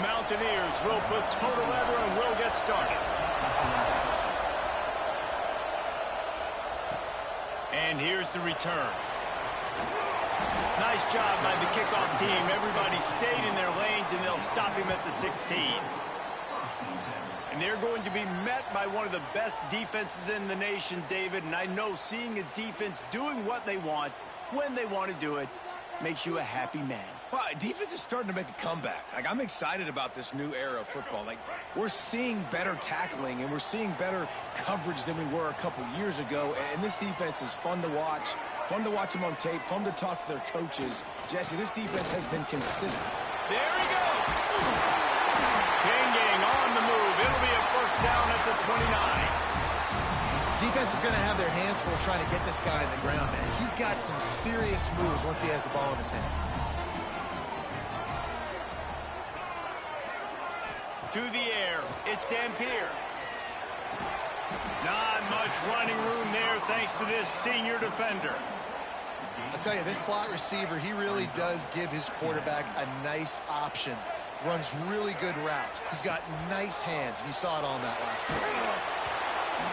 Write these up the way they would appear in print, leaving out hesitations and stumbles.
Mountaineers will put toe to leather and will get started. And here's the return. Nice job by the kickoff team. Everybody stayed in their lanes, and they'll stop him at the 16. And they're going to be met by one of the best defenses in the nation, David. And I know seeing a defense doing what they want, when they want to do it, makes you a happy man. Well, defense is starting to make a comeback. Like, I'm excited about this new era of football. Like, we're seeing better tackling, and we're seeing better coverage than we were a couple years ago. And this defense is fun to watch them on tape, fun to talk to their coaches. Jesse, this defense has been consistent. There he goes. Chain gang on the move. It'll be a first down at the 29. Defense is going to have their hands full trying to get this guy on the ground, man. He's got some serious moves once he has the ball in his hands. To the air, it's Dampier. Not much running room there thanks to this senior defender. I'll tell you, this slot receiver, he really does give his quarterback a nice option. Runs really good routes. He's got nice hands, and you saw it all in that last play.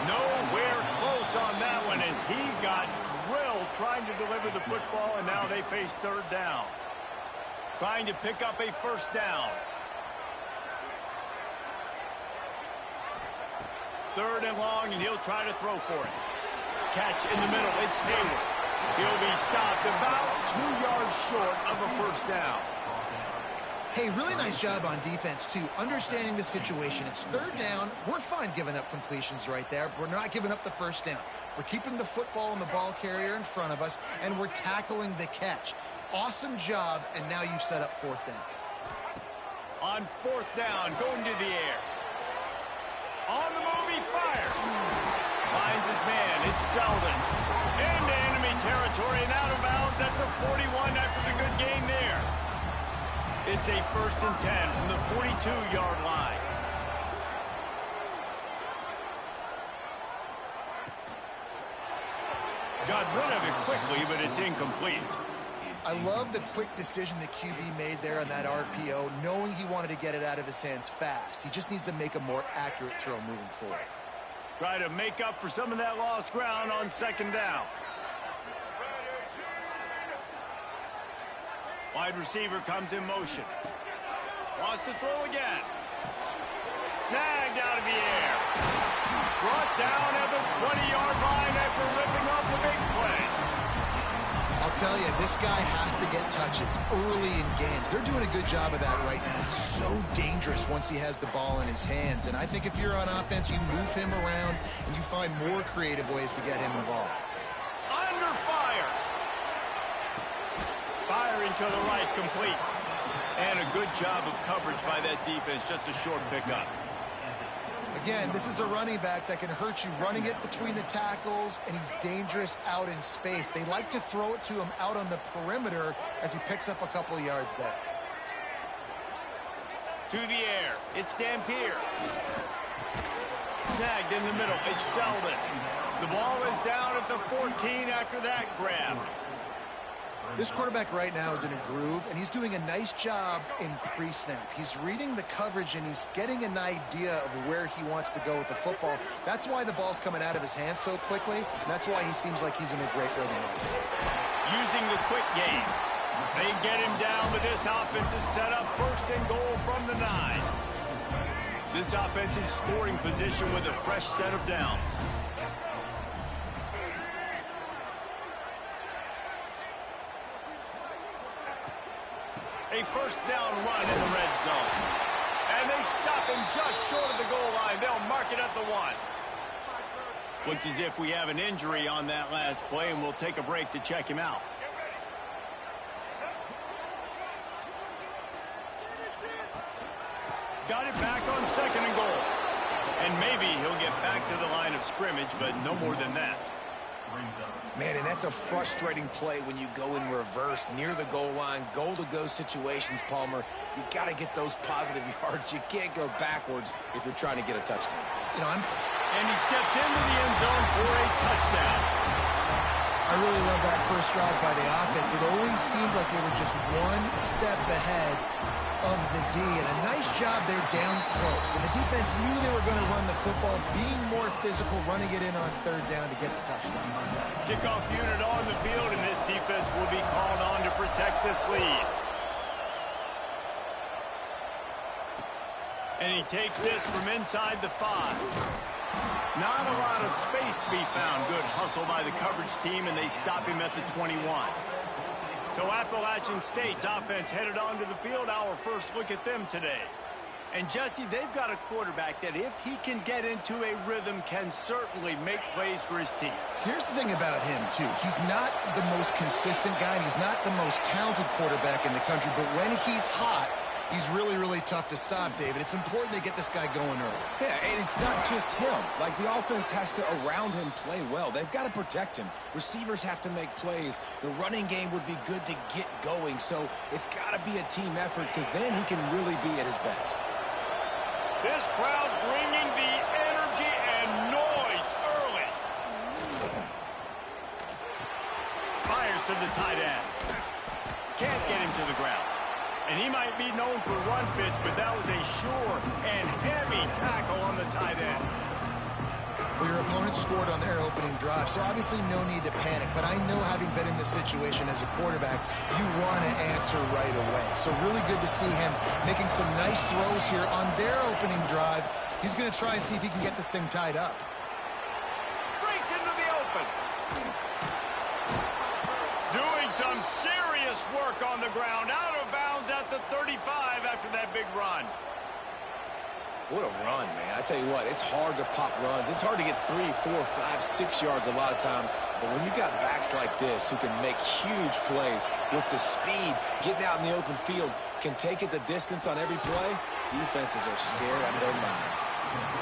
Nowhere close on that one as he got drilled trying to deliver the football, and now they face third down. Trying to pick up a first down. Third and long, and he'll try to throw for it. Catch in the middle. It's Hayward. He'll be stopped about 2 yards short of a first down. Hey, really nice job on defense, too. Understanding the situation. It's third down. We're fine giving up completions right there, but we're not giving up the first down. We're keeping the football and the ball carrier in front of us, and we're tackling the catch. Awesome job, and now you've set up fourth down. On fourth down, going to the air. On the move, he fires. Finds his man. It's Selden. Into enemy territory and out of bounds at the 41 after the good gain there. It's a 1st and 10 from the 42-yard line. Got rid of it quickly, but it's incomplete. I love the quick decision the QB made there on that RPO, knowing he wanted to get it out of his hands fast. He just needs to make a more accurate throw moving forward. Try to make up for some of that lost ground on second down. Wide receiver comes in motion. Wants to throw again. Snagged out of the air. Brought down at the 20-yard line after ripping off the big play. I'll tell you, this guy has to get touches early in games. They're doing a good job of that right now. He's so dangerous once he has the ball in his hands. And I think if you're on offense, you move him around and you find more creative ways to get him involved. Under fire. Firing to the right, complete. And a good job of coverage by that defense, just a short pickup. Again, this is a running back that can hurt you running it between the tackles, and he's dangerous out in space. They like to throw it to him out on the perimeter as he picks up a couple of yards there. To the air, it's Dampier. Snagged in the middle, it's Selden. The ball is down at the 14 after that grab. This quarterback right now is in a groove, and he's doing a nice job in pre-snap. He's reading the coverage, and he's getting an idea of where he wants to go with the football. That's why the ball's coming out of his hands so quickly, and that's why he seems like he's in a great rhythm right now. Using the quick game. They get him down, but this offense is set up 1st and goal from the 9. This offense in scoring position with a fresh set of downs. A first down run in the red zone. And they stop him just short of the goal line. They'll mark it at the 1. Looks as if we have an injury on that last play, and we'll take a break to check him out. Got it back on 2nd and goal. And maybe he'll get back to the line of scrimmage, but no more than that. Man, and that's a frustrating play when you go in reverse near the goal line, goal-to-go situations, Palmer. You got to get those positive yards. You can't go backwards if you're trying to get a touchdown. And he steps into the end zone for a touchdown. I really love that first drive by the offense. It always seemed like they were just one step ahead of the D, and a nice job there down close. When the defense knew they were going to run the football, being more physical, running it in on third down to get the touchdown. Kickoff unit on the field, and this defense will be called on to protect this lead. And he takes this from inside the 5. Not a lot of space to be found. Good hustle by the coverage team, and they stop him at the 21. So Appalachian State's offense headed onto the field. Our first look at them today. And Jesse, they've got a quarterback that if he can get into a rhythm can certainly make plays for his team. Here's the thing about him, too. He's not the most consistent guy, and he's not the most talented quarterback in the country, but when he's hot, he's really, really tough to stop, David. It's important they get this guy going early. Yeah, and it's not just him. Like, the offense has to, around him, play well. They've got to protect him. Receivers have to make plays. The running game would be good to get going. So it's got to be a team effort because then he can really be at his best. This crowd bringing the energy and noise early. Fires to the tight end. Can't get him to the ground. And he might be known for run fits, but that was a sure and heavy tackle on the tight end. Well, your opponent scored on their opening drive, so obviously no need to panic. But I know, having been in this situation as a quarterback, you want to answer right away. So really good to see him making some nice throws here on their opening drive. He's going to try and see if he can get this thing tied up. Breaks into the open. Doing some serious work on the ground. Out of bounds at the 35 after that big run. What a run, man. I tell you what, it's hard to pop runs. It's hard to get 3, 4, 5, 6 yards a lot of times. But when you got backs like this who can make huge plays with the speed, getting out in the open field, can take it the distance on every play, defenses are scared out of their minds.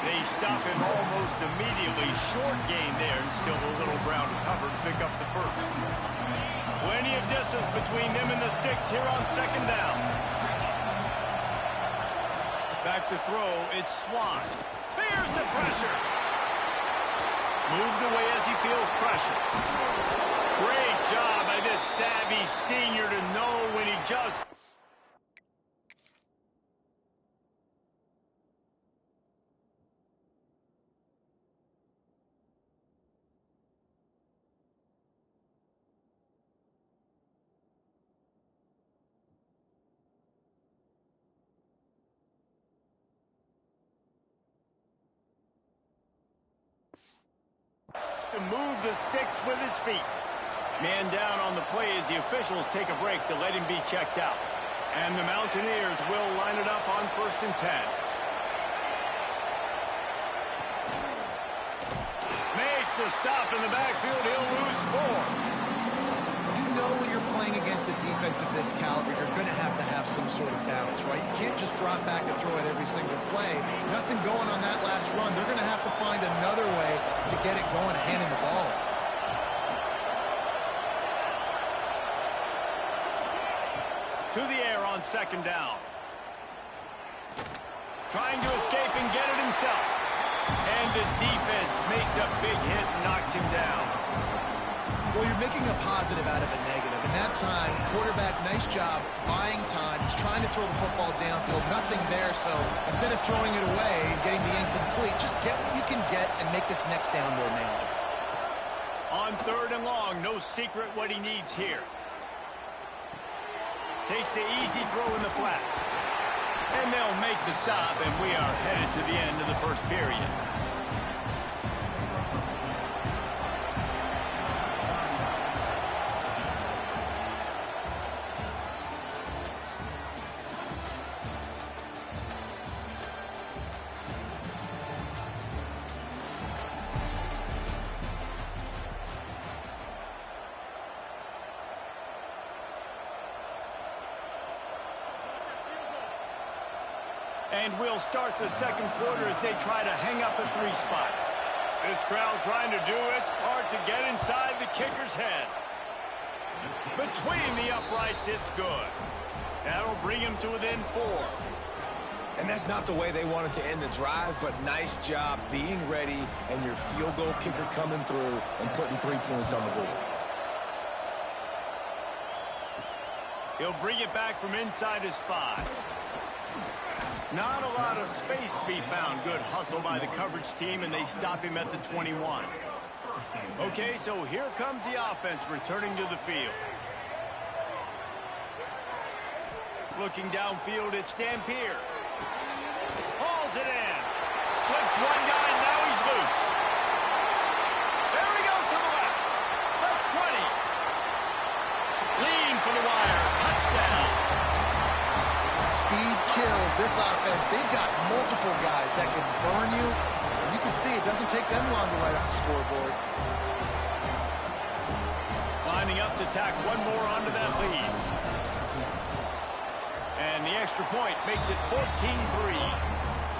They stop him almost immediately. Short gain there, and still a little ground to cover to pick up the first. Plenty of distance between them and the sticks here on second down. Back to throw, it's Swan. There's the pressure. Moves away as he feels pressure. Great job by this savvy senior to know when he just... to move the sticks with his feet. Man down on the play as the officials take a break to let him be checked out. And the Mountaineers will line it up on 1st and 10. Makes a stop in the backfield. He'll lose 4. You know when you're playing against a defense of this caliber, you're going to have some sort of balance, right? You can't just drop back and throw it every single play. Nothing going on that last run. They're going to have to find another way to get it going, handing the ball off. To the air on second down. Trying to escape and get it himself. And the defense makes a big hit and knocks him down. Well, you're making a positive out of a negative. And that time, quarterback, nice job, buying time. He's trying to throw the football downfield. Nothing there, so instead of throwing it away and getting the incomplete, just get what you can get and make this next down more manageable. On 3rd and long, no secret what he needs here. Takes the easy throw in the flat. And they'll make the stop, and we are headed to the end of the first period. And we'll start the second quarter as they try to hang up a 3 spot. This crowd trying to do its part to get inside the kicker's head. Between the uprights, it's good. That'll bring him to within 4. And that's not the way they wanted to end the drive, but nice job being ready and your field goal kicker coming through and putting 3 points on the board. He'll bring it back from inside his 5. Not a lot of space to be found. Good hustle by the coverage team, and they stop him at the 21. Okay, so here comes the offense returning to the field. Looking downfield, it's Dampier. Hauls it in. Slips one guy, and now he's loose. There he goes to the left. The 20. Lean for the wire. Touchdown. Speed kills this offense. They've got multiple guys that can burn you. You can see it doesn't take them long to light up the scoreboard. Lining up to tack one more onto that lead. And the extra point makes it 14-3.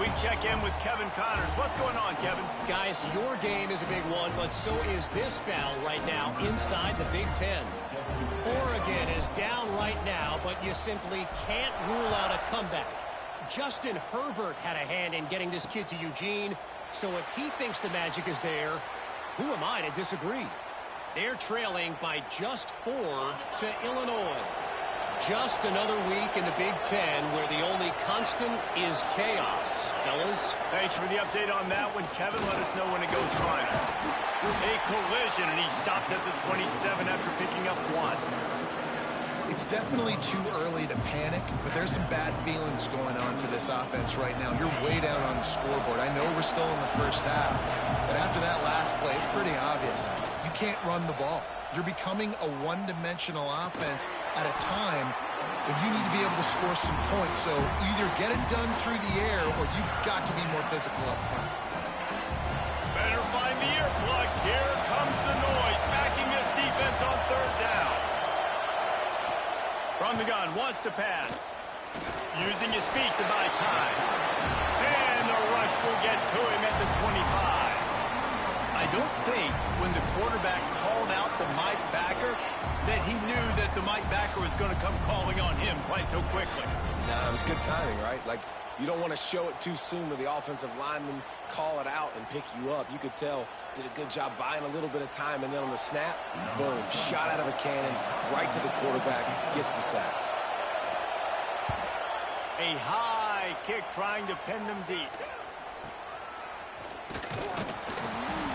We check in with Kevin Connors. What's going on, Kevin? Guys, your game is a big one, but so is this battle right now inside the Big Ten. Oregon is down right now, but you simply can't rule out a comeback. Justin Herbert had a hand in getting this kid to Eugene, so if he thinks the magic is there, who am I to disagree? They're trailing by just 4 to Illinois. Just another week in the Big Ten where the only constant is chaos. Fellas? Thanks for the update on that one, Kevin. Let us know when it goes final. A collision, and he stopped at the 27 after picking up 1. It's definitely too early to panic, but there's some bad feelings going on for this offense right now. You're way down on the scoreboard. I know we're still in the first half, but after that last play, it's pretty obvious. You can't run the ball. You're becoming a one-dimensional offense at a time when you need to be able to score some points. So either get it done through the air or you've got to be more physical up front. Better find the earplugs. Here comes the noise, backing this defense on 3rd down. From the gun, wants to pass. Using his feet to buy time. And the rush will get to him at the 25. I don't think when the quarterback called out the Mike backer that he knew that the Mike backer was going to come calling on him quite so quickly. Nah, it was good timing, right? Like, you don't want to show it too soon to the offensive lineman, call it out and pick you up. You could tell, did a good job buying a little bit of time, and then on the snap, boom, shot out of a cannon, right to the quarterback, gets the sack. A high kick trying to pin them deep.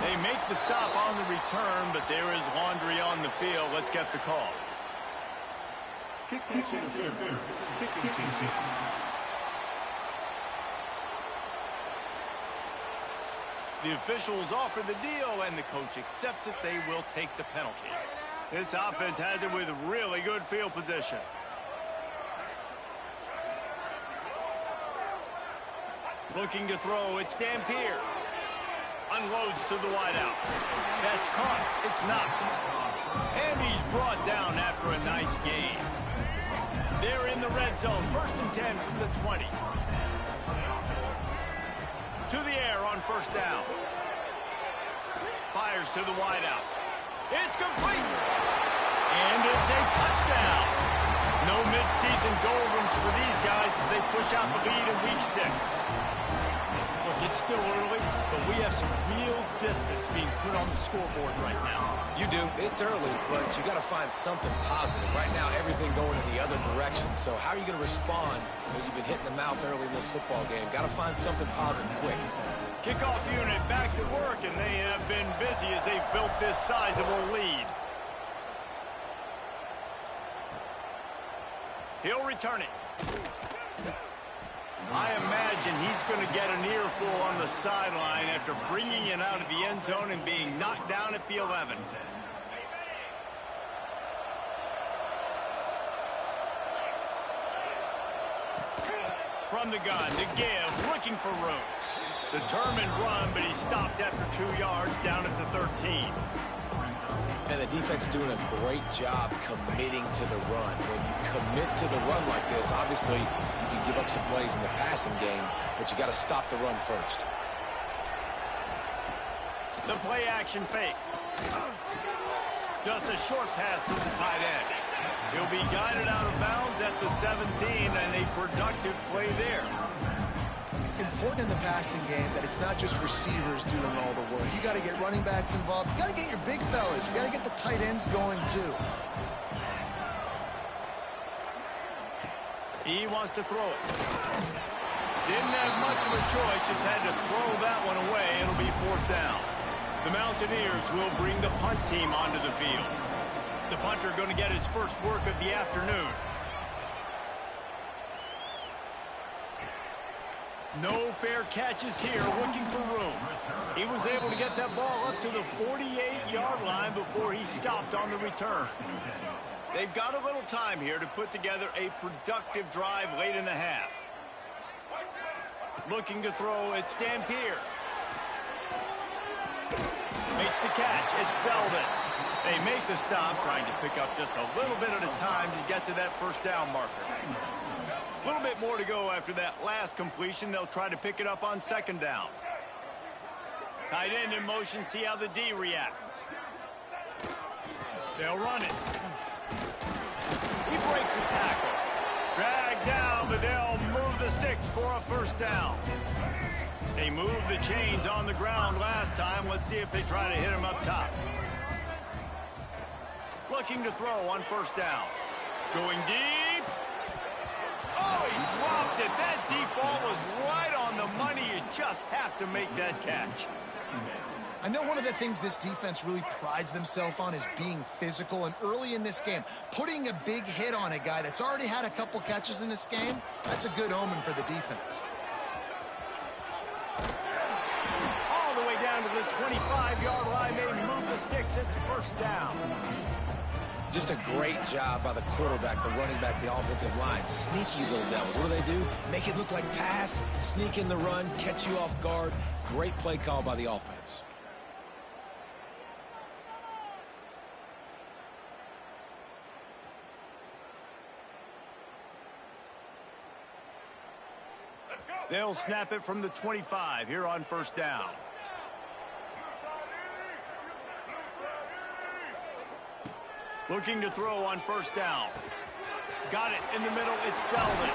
They make the stop on the return, but there is laundry on the field. Let's get the call. Kicking team. The officials offer the deal, and the coach accepts it. They will take the penalty. This offense has it with really good field position. Looking to throw, it's Dampier. Unloads to the wideout. That's caught. It's Knox. And he's brought down after a nice gain. They're in the red zone. 1st and 10 from the 20. To the air on 1st down. Fires to the wideout. It's complete. And it's a touchdown. No midseason doldrums for these guys as they push out the lead in week 6. Look, it's still early, but we have some real distance being put on the scoreboard right now. You do. It's early, but you got to find something positive. Right now, everything going in the other direction. So how are you going to respond when you've been hitting the mouth early in this football game? Got to find something positive quick. Kickoff unit back to work, and they have been busy as they've built this sizable lead. He'll return it. I imagine he's going to get an earful on the sideline after bringing it out of the end zone and being knocked down at the 11. From the gun to give, looking for room. Determined run, but he stopped after 2 yards down at the 13. And the defense doing a great job committing to the run. When you commit to the run like this, obviously you can give up some plays in the passing game, but you got to stop the run first. The play action fake. Just a short pass to the tight end. He'll be guided out of bounds at the 17, and a productive play there. Important in the passing game that it's not just receivers doing all the work. You got to get running backs involved. You got to get your big fellas. You got to get the tight ends going too. He wants to throw it. Didn't have much of a choice, just had to throw that one away. It'll be 4th down. The Mountaineers will bring the punt team onto the field. The punter going to get his first work of the afternoon. No fair catches here, looking for room. He was able to get that ball up to the 48-yard line before he stopped on the return. They've got a little time here to put together a productive drive late in the half. Looking to throw, it's Dampier. Makes the catch, it's Selden. They make the stop, trying to pick up just a little bit at a time to get to that 1st down marker. A little bit more to go after that last completion. They'll try to pick it up on 2nd down. Tight end in motion, see how the D reacts. They'll run it. He breaks a tackle. Dragged down, but they'll move the sticks for a 1st down. They moved the chains on the ground last time. Let's see if they try to hit him up top. Looking to throw on 1st down. Going deep. Oh, he dropped it. That deep ball was right on the money. You just have to make that catch. I know one of the things this defense really prides themselves on is being physical, and early in this game, putting a big hit on a guy that's already had a couple catches in this game, that's a good omen for the defense. All the way down to the 25-yard line. They move the sticks. It's 1st down. Just a great job by the quarterback, the running back, the offensive line. Sneaky little devils. What do? Make it look like pass, sneak in the run, catch you off guard. Great play call by the offense. They'll snap it from the 25 here on 1st down. Looking to throw on 1st down. Got it in the middle. It's Selden.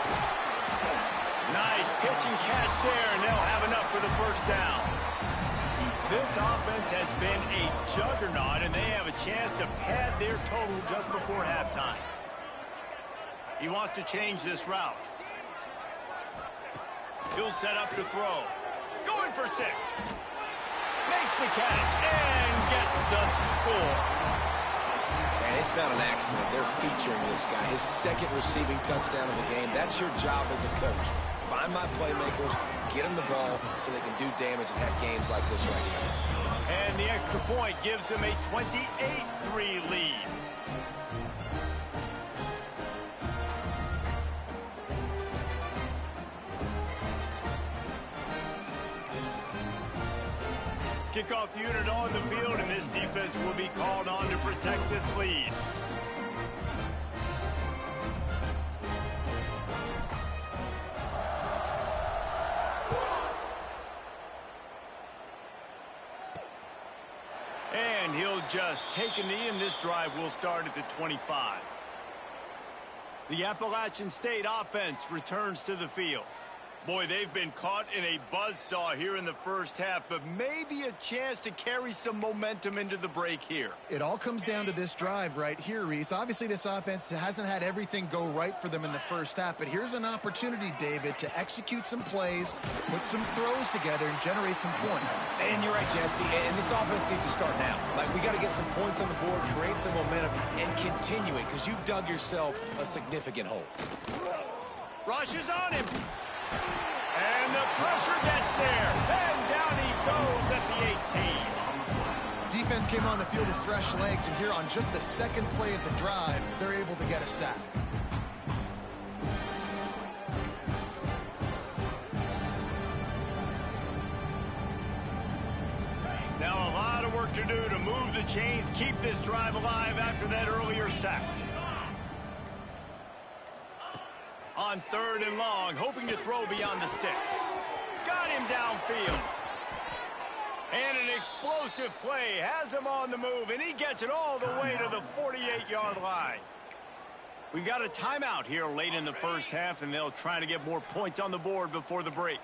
Nice pitch and catch there, and they'll have enough for the 1st down. This offense has been a juggernaut, and they have a chance to pad their total just before halftime. He wants to change this route. He'll set up to throw. Going for 6. Makes the catch and gets the score. And it's not an accident. They're featuring this guy. His 2nd receiving touchdown of the game. That's your job as a coach. Find my playmakers, get them the ball so they can do damage and have games like this right here. And the extra point gives them a 28-3 lead. Kickoff unit on the field, and this defense will be called on to protect this lead. And he'll just take a knee, and this drive will start at the 25. The Appalachian State offense returns to the field. Boy, they've been caught in a buzzsaw here in the 1st half, but maybe a chance to carry some momentum into the break here. It all comes down to this drive right here, Reese. Obviously, this offense hasn't had everything go right for them in the 1st half, but here's an opportunity, David, to execute some plays, put some throws together, and generate some points. And you're right, Jesse, and this offense needs to start now. Like, we got to get some points on the board, create some momentum, and continue it, because you've dug yourself a significant hole. Rush is on him. And the pressure gets there. And down he goes at the 18. Defense came on the field with fresh legs, and here on just the 2nd play of the drive, they're able to get a sack. Now a lot of work to do to move the chains, keep this drive alive after that earlier sack. On 3rd and long, hoping to throw beyond the sticks. Got him downfield. And an explosive play has him on the move, and he gets it all the way to the 48-yard line. We've got a timeout here late in the 1st half, and they'll try to get more points on the board before the break.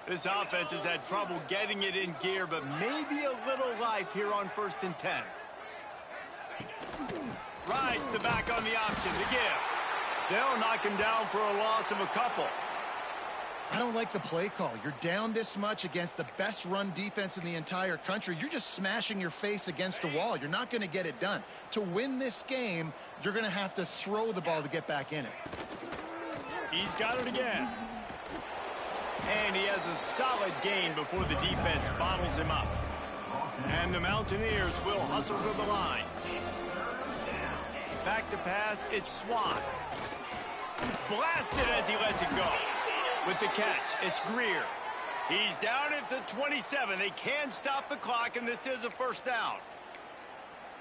This offense has had trouble getting it in gear, but maybe a little life here on 1st and 10. Rides the back on the option to give. They'll knock him down for a loss of a couple. I don't like the play call. You're down this much against the best run defense in the entire country. You're just smashing your face against a wall. You're not going to get it done. To win this game, you're going to have to throw the ball to get back in it. He's got it again. And he has a solid gain before the defense bottles him up. And the Mountaineers will hustle to the line. Back to pass, it's Swan. Blasted as he lets it go. With the catch, it's Greer. He's down at the 27. They can stop the clock, and this is a first down.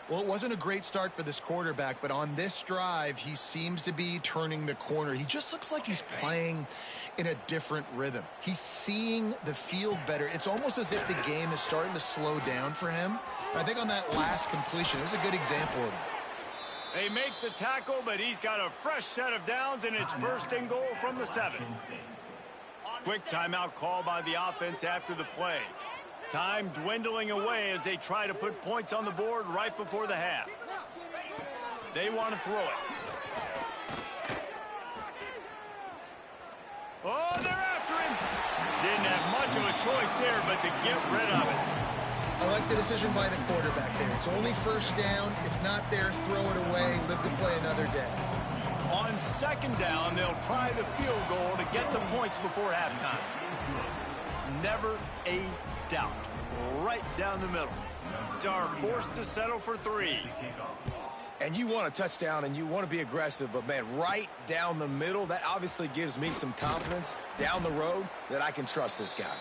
Well, it wasn't a great start for this quarterback, but on this drive, he seems to be turning the corner. He just looks like he's playing in a different rhythm. He's seeing the field better. It's almost as if the game is starting to slow down for him. And I think on that last completion, it was a good example of that. They make the tackle, but he's got a fresh set of downs, and it's first and goal from the 7. Quick timeout call by the offense after the play. Time dwindling away as they try to put points on the board right before the half. They want to throw it. Oh, they're after him. Didn't have much of a choice there, but to get rid of it. I like the decision by the quarterback there. It's only first down. It's not there. Throw it away. Live to play another day. On second down, they'll try the field goal to get the points before halftime. Never a doubt. Right down the middle. Are forced to settle for 3. And you want a touchdown and you want to be aggressive, but man, right down the middle, that obviously gives me some confidence down the road that I can trust this guy.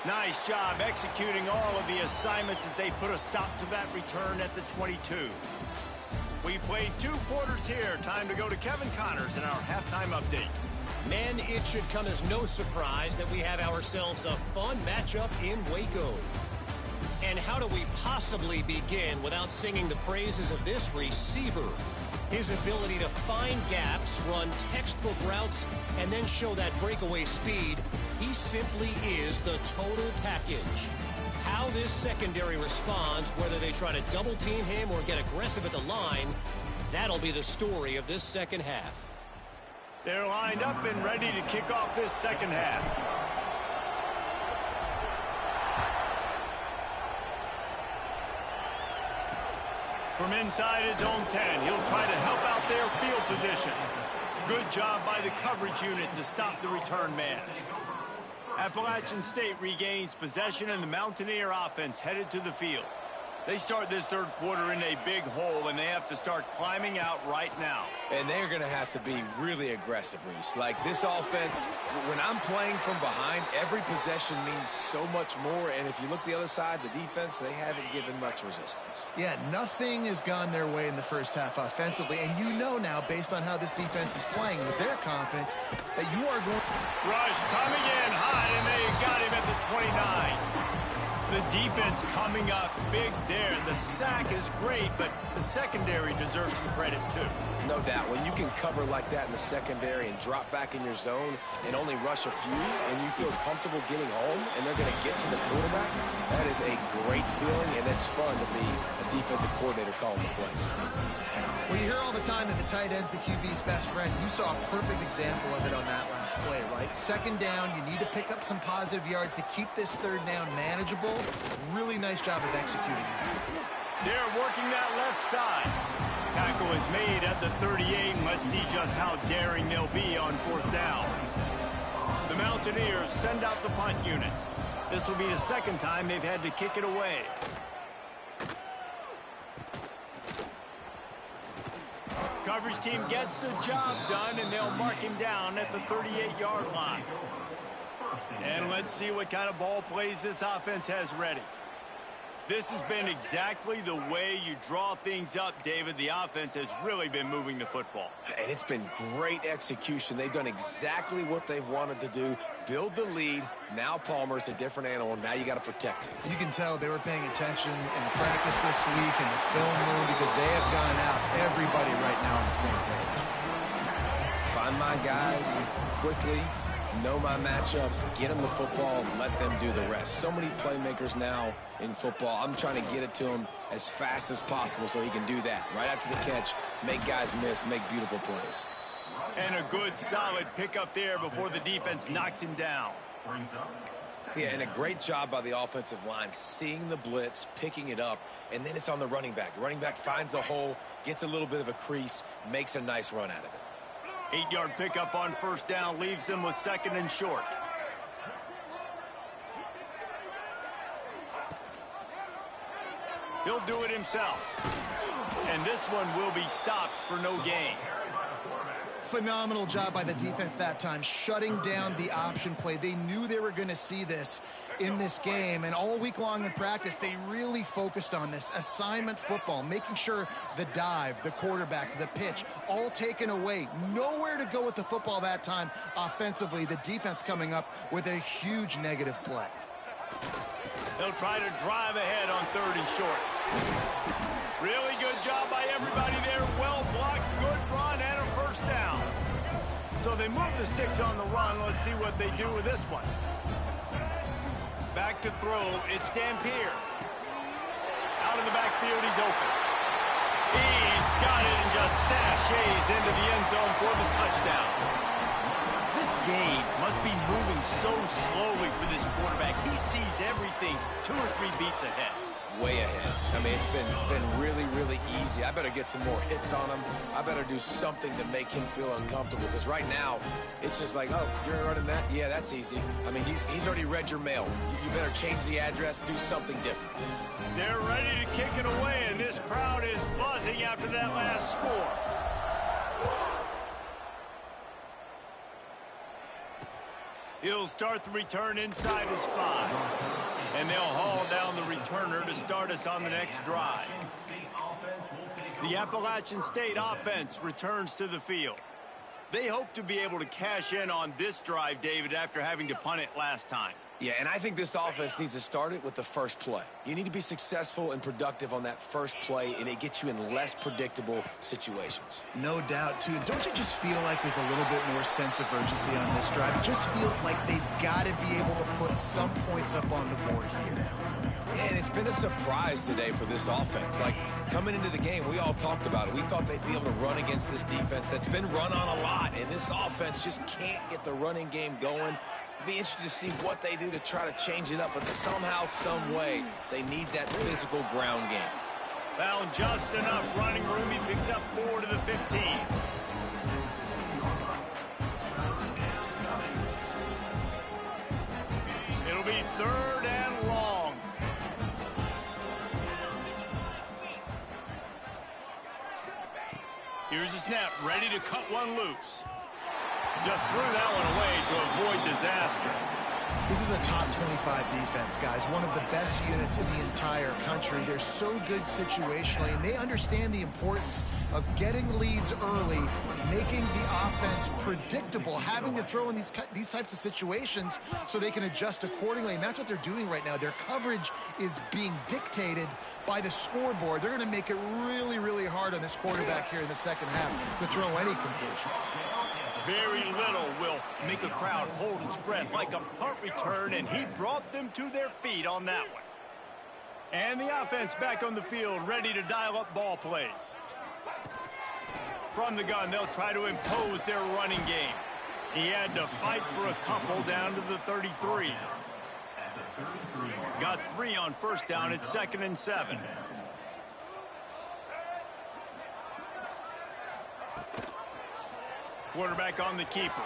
Nice job executing all of the assignments as they put a stop to that return at the 22. We played 2 quarters here. Time to go to Kevin Connors in our halftime update. Men, it should come as no surprise that we have ourselves a fun matchup in Waco. And how do we possibly begin without singing the praises of this receiver? His ability to find gaps, run textbook routes, and then show that breakaway speed. He simply is the total package. How this secondary responds, whether they try to double team him or get aggressive at the line, that'll be the story of this second half. They're lined up and ready to kick off this second half. From inside his own 10, he'll try to help out their field position. Good job by the coverage unit to stop the return man. Appalachian State regains possession, and the Mountaineer offense headed to the field. They start this third quarter in a big hole, and they have to start climbing out right now. And they're going to have to be really aggressive, Reese. Like this offense, when I'm playing from behind, every possession means so much more. And if you look the other side, the defense, they haven't given much resistance. Yeah, nothing has gone their way in the first half offensively. And you know now, based on how this defense is playing with their confidence, that you are going... Rush coming in high, and they got him at the 29. The defense coming up big there. The sack is great, but the secondary deserves some credit too. No doubt. When you can cover like that in the secondary and drop back in your zone and only rush a few, and you feel comfortable getting home, and they're going to get to the quarterback, that is a great feeling, and it's fun to be a defensive coordinator calling the plays. Well, you hear all the time that the tight end's the QB's best friend. You saw a perfect example of it on that last play, right? Second down, you need to pick up some positive yards to keep this third down manageable. Really nice job of executing that. They're working that left side. Tackle is made at the 38, and let's see just how daring they'll be on fourth down. The Mountaineers send out the punt unit. This will be the second time they've had to kick it away. Coverage team gets the job done, and they'll mark him down at the 38-yard line. And let's see what kind of ball plays this offense has ready. This has been exactly the way you draw things up, David. The offense has really been moving the football. And it's been great execution. They've done exactly what they've wanted to do. Build the lead. Now Palmer's a different animal. Now you got to protect it. You can tell they were paying attention in practice this week in the film room because they have gone out, everybody right now on the same page. Find my guys quickly. Know my matchups, get them the football, and let them do the rest. So many playmakers now in football. I'm trying to get it to him as fast as possible so he can do that. Right after the catch, make guys miss, make beautiful plays. And a good, solid pickup there before the defense knocks him down. Yeah, and a great job by the offensive line, seeing the blitz, picking it up, and then it's on the running back. The running back finds the hole, gets a little bit of a crease, makes a nice run out of it. 8-yard pickup on first down leaves them with 2nd and short. He'll do it himself. And this one will be stopped for no gain. Phenomenal job by the defense that time, shutting down the option play. They knew they were going to see this in this game, and all week long in practice, they really focused on this assignment football, making sure the dive, the quarterback, the pitch, all taken away. Nowhere to go with the football that time offensively. The defense coming up with a huge negative play. They'll try to drive ahead on 3rd and short. Really good job by everybody there. Well blocked, good run, and a first down. So they move the sticks on the run. Let's see what they do with this one. Back to throw. It's Dampier. Out of the backfield, he's open. He's got it and just sashays into the end zone for the touchdown. This game must be moving so slowly for this quarterback. He sees everything 2 or 3 beats ahead. Way ahead. I mean, it's been really, really easy. I better get some more hits on him. I better do something to make him feel uncomfortable, because right now, it's just like, oh, you're running that? Yeah, that's easy. I mean, he's already read your mail. You better change the address, do something different. They're ready to kick it away, and this crowd is buzzing after that last score. He'll start the return inside his 5. And they'll haul down the returner to start us on the next drive. The Appalachian State offense returns to the field. They hope to be able to cash in on this drive, David, after having to punt it last time. Yeah, and I think this offense needs to start it with the first play. You need to be successful and productive on that first play, and it gets you in less predictable situations. No doubt, too. Don't you just feel like there's a little bit more sense of urgency on this drive? It just feels like they've got to be able to put some points up on the board here. And it's been a surprise today for this offense. Like, coming into the game, we all talked about it. We thought they'd be able to run against this defense that's been run on a lot, and this offense just can't get the running game going. Be interested to see what they do to try to change it up, but somehow, some way, they need that physical ground game. Found just enough running room. He picks up 4 to the 15. It'll be 3rd and long. Here's a snap, ready to cut one loose. Just threw that one away to avoid disaster. This is a top 25 defense, guys. One of the best units in the entire country. They're so good situationally, and they understand the importance of getting leads early, making the offense predictable, having to throw in these types of situations so they can adjust accordingly. And that's what they're doing right now. Their coverage is being dictated by the scoreboard. They're going to make it really, really hard on this quarterback here in the second half to throw any completions. Very little will make a crowd hold its breath like a punt return, and he brought them to their feet on that one. And the offense back on the field, ready to dial up ball plays. From the gun, they'll try to impose their running game. He had to fight for a couple down to the 33. Got 3 on first down. It's 2nd and 7. Quarterback on the keeper.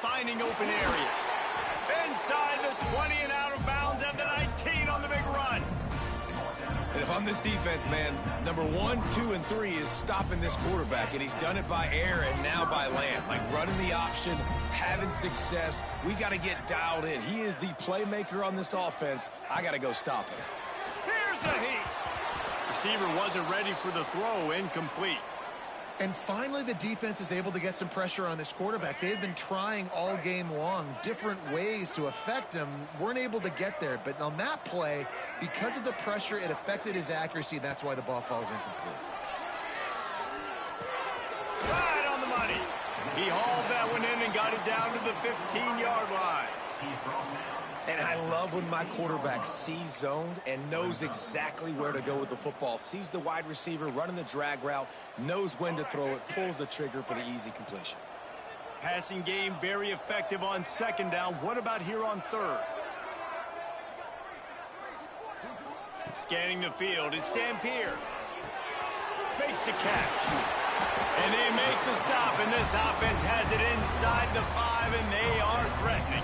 Finding open areas. Inside the 20 and out of bounds at the 19 on the big run. And if I'm this defense, man, number 1, 2, and 3 is stopping this quarterback, and he's done it by air and now by land. Like running the option, having success. We got to get dialed in. He is the playmaker on this offense. I got to go stop him. Here's a heat. Receiver wasn't ready for the throw, incomplete. And finally, the defense is able to get some pressure on this quarterback. They've been trying all game long different ways to affect him. Weren't able to get there. But on that play, because of the pressure, it affected his accuracy. That's why the ball falls incomplete. Right on the money. He hauled that one in and got it down to the 15-yard line. And I love when my quarterback sees zoned and knows exactly where to go with the football. Sees the wide receiver running the drag route, knows when to throw it, pulls the trigger for the easy completion. Passing game very effective on second down. What about here on third? Scanning the field, it's Dampier. Makes the catch. And they make the stop, and this offense has it inside the 5, and they are threatening.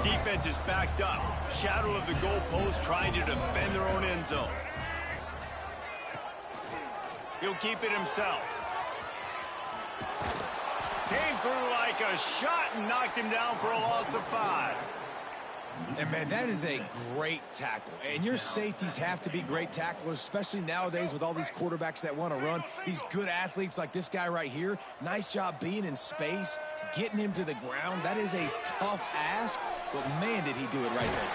Defense is backed up. Shadow of the goalpost trying to defend their own end zone. He'll keep it himself. Came through like a shot and knocked him down for a loss of 5. And, man, that is a great tackle. And your safeties have to be great tacklers, especially nowadays with all these quarterbacks that want to run. These good athletes like this guy right here. Nice job being in space, getting him to the ground. That is a tough ask, but, man, did he do it right there.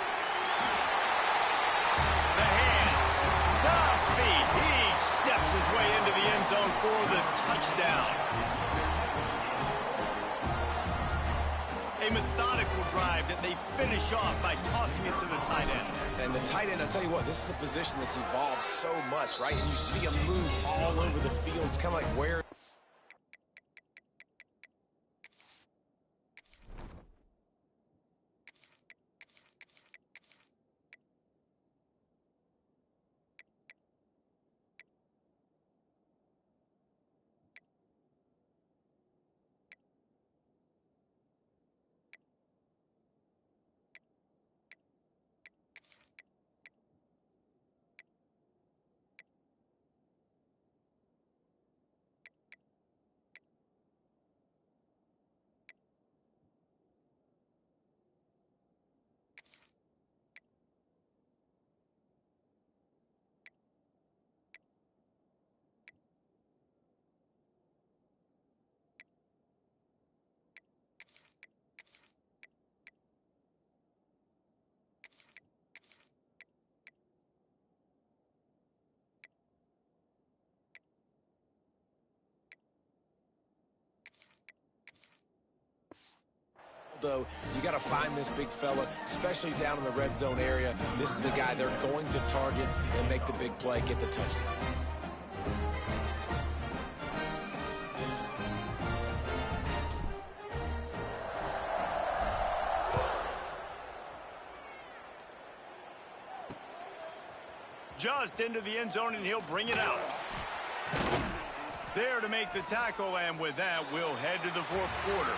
The hands, the feet. He steps his way into the end zone for the touchdown. A methodical drive that they finish off by tossing it to the tight end. And the tight end, I'll tell you what, this is a position that's evolved so much, right? And you see him move all over the field. It's kind of like where... Though you got to find this big fella, especially down in the red zone area. This is the guy they're going to target and make the big play, get the touchdown. Just into the end zone, and he'll bring it out. There to make the tackle, and with that, we'll head to the fourth quarter.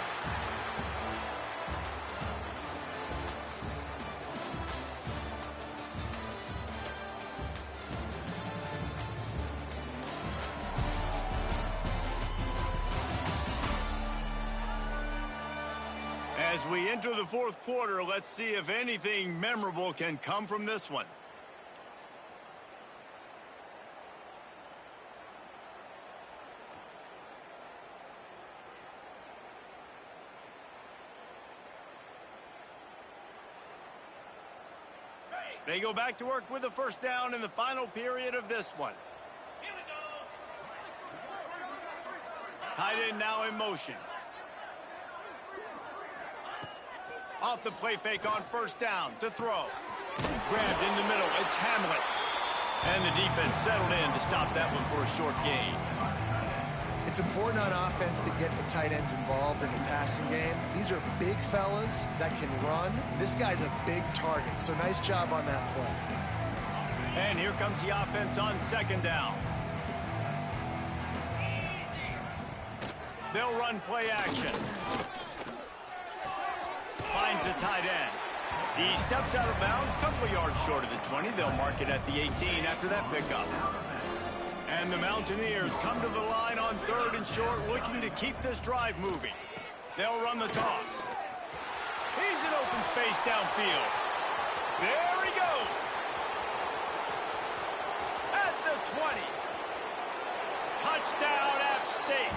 As we enter the fourth quarter, let's see if anything memorable can come from this one. They go back to work with the first down in the final period of this one. Tight end now in motion. Off the play fake on first down to throw. Grabbed in the middle. It's Hamlet. And the defense settled in to stop that one for a short gain. It's important on offense to get the tight ends involved in the passing game. These are big fellas that can run. This guy's a big target, so nice job on that play. And here comes the offense on second down. They'll run play action. Finds the tight end. He steps out of bounds, couple of yards short of the 20. They'll mark it at the 18 after that pickup. And the Mountaineers come to the line on third and short, looking to keep this drive moving. They'll run the toss. He's in open space downfield. There he goes. At the 20. Touchdown, App State.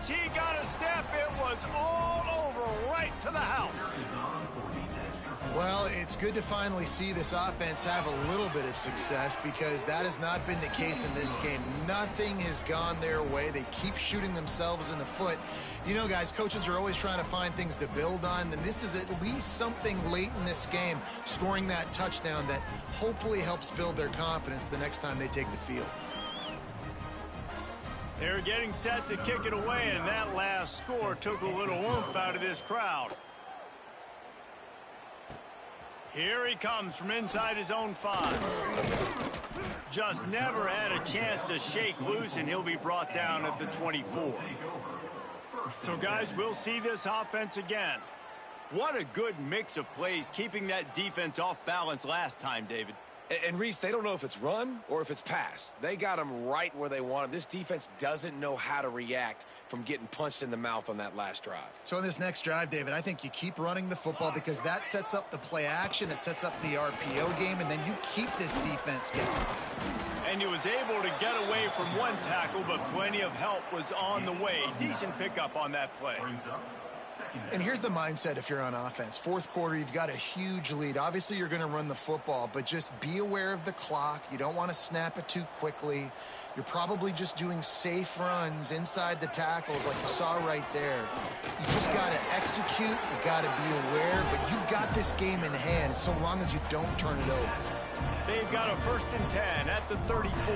once he got a step, it was all over right to the house. Well, it's good to finally see this offense have a little bit of success because that has not been the case in this game. Nothing has gone their way. They keep shooting themselves in the foot. You know, guys, coaches are always trying to find things to build on, and this is at least something late in this game, scoring that touchdown that hopefully helps build their confidence the next time they take the field. They're getting set to kick it away, and that last score took a little oomph out of this crowd. Here he comes from inside his own 5. Just never had a chance to shake loose, and he'll be brought down at the 24. So, guys, we'll see this offense again. What a good mix of plays, keeping that defense off balance last time, David. And Reese, they don't know if it's run or if it's pass. They got them right where they want them. This defense doesn't know how to react from getting punched in the mouth on that last drive. So in this next drive, David, I think you keep running the football because that sets up the play action, it sets up the RPO game, and then you keep this defense guessing. And he was able to get away from one tackle, but plenty of help was on the way. Decent pickup on that play. And here's the mindset if you're on offense. Fourth quarter, you've got a huge lead. Obviously, you're going to run the football, but just be aware of the clock. You don't want to snap it too quickly. You're probably just doing safe runs inside the tackles like you saw right there. You just got to execute. You got to be aware, but you've got this game in hand so long as you don't turn it over. They've got a 1st and 10 at the 34.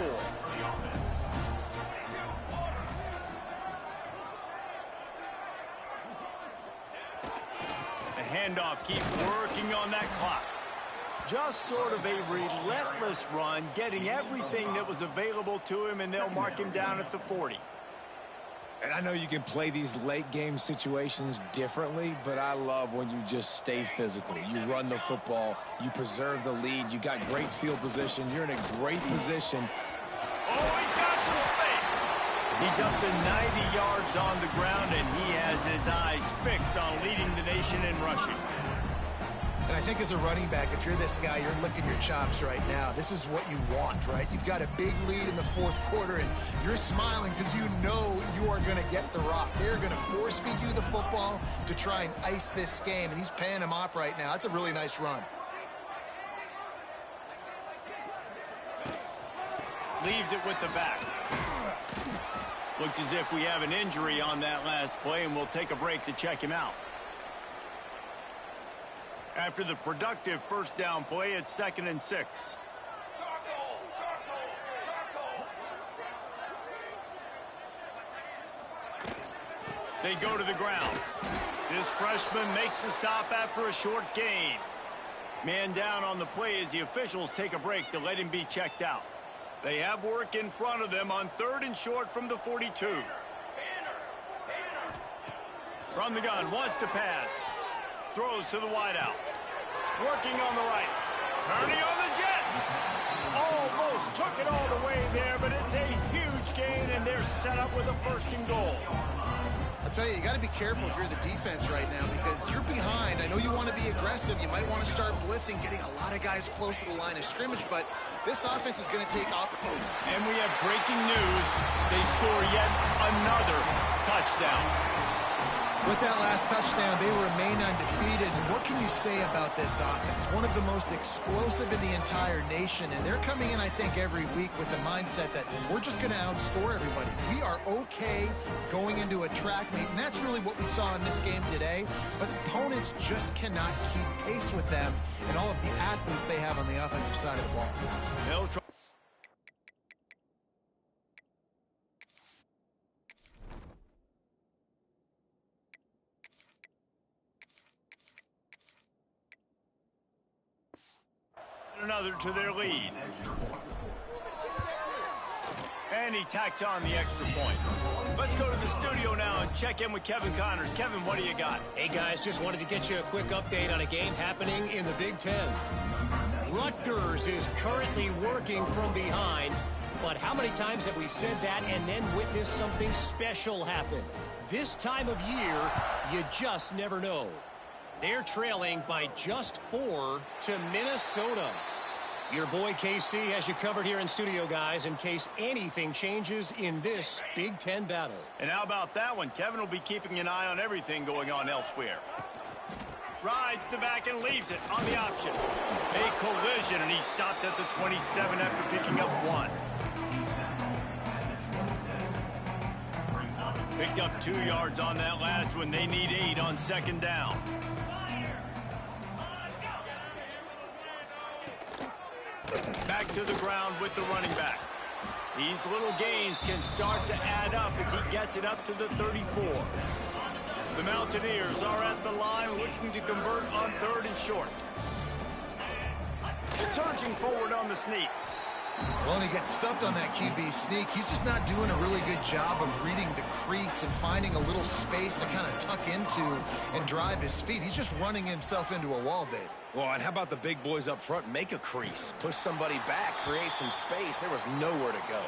Handoff, keep working on that clock. Just sort of a relentless run, getting everything that was available to him, and they'll mark him down at the 40. And I know you can play these late game situations differently, but I love when you just stay physical. You run the football, you preserve the lead, you got great field position, you're in a great position. Oh, he's got some space. He's up to 90 yards on the ground, and he has his eyes fixed on leading the nation in rushing. And I think as a running back, if you're this guy, you're licking your chops right now. This is what you want, right? You've got a big lead in the fourth quarter, and you're smiling because you know you are going to get the rock. They're going to force feed you the football to try and ice this game, and he's paying him off right now. That's a really nice run. Leaves it with the back. Looks as if we have an injury on that last play, and we'll take a break to check him out. After the productive 1st down play, it's 2nd and 6. They go to the ground. This freshman makes the stop after a short gain. Man down on the play as the officials take a break to let him be checked out. They have work in front of them on 3rd and short from the 42. From the gun, wants to pass. Throws to the wideout. Working on the right. Turning on the Jets. Almost took it all the way there, but it's a huge gain, and they're set up with a 1st and goal. I'll tell you, you got to be careful if you're the defense right now because you're behind. I know you want to be aggressive. You might want to start blitzing, getting a lot of guys close to the line of scrimmage, but this offense is going to take opportunity. And we have breaking news. They score yet another touchdown. With that last touchdown, they remain undefeated. And what can you say about this offense? One of the most explosive in the entire nation. And they're coming in, I think, every week with the mindset that we're just going to outscore everybody. We are okay going into a track meet. And that's really what we saw in this game today. But opponents just cannot keep pace with them and all of the athletes they have on the offensive side of the ball. They'll try. Another to their lead. And he tacks on the extra point. Let's go to the studio now and check in with Kevin Connors. Kevin, what do you got? Hey, guys, just wanted to get you a quick update on a game happening in the Big Ten. Rutgers is currently working from behind, but how many times have we said that and then witnessed something special happen? This time of year, you just never know. They're trailing by just 4 to Minnesota. Your boy KC has you covered here in studio, guys, in case anything changes in this Big Ten battle. And how about that one? Kevin will be keeping an eye on everything going on elsewhere. Rides the back and leaves it on the option. A collision, and he stopped at the 27 after picking up 1. Picked up 2 yards on that last one. They need 8 on 2nd down. Back to the ground with the running back. These little gains can start to add up as he gets it up to the 34. The Mountaineers are at the line looking to convert on 3rd and short. It's surging forward on the sneak. Well, and he gets stuffed on that QB sneak. He's just not doing a really good job of reading the crease and finding a little space to kind of tuck into and drive his feet. He's just running himself into a wall, Dave. Well, and how about the big boys up front? Make a crease, push somebody back, create some space. There was nowhere to go.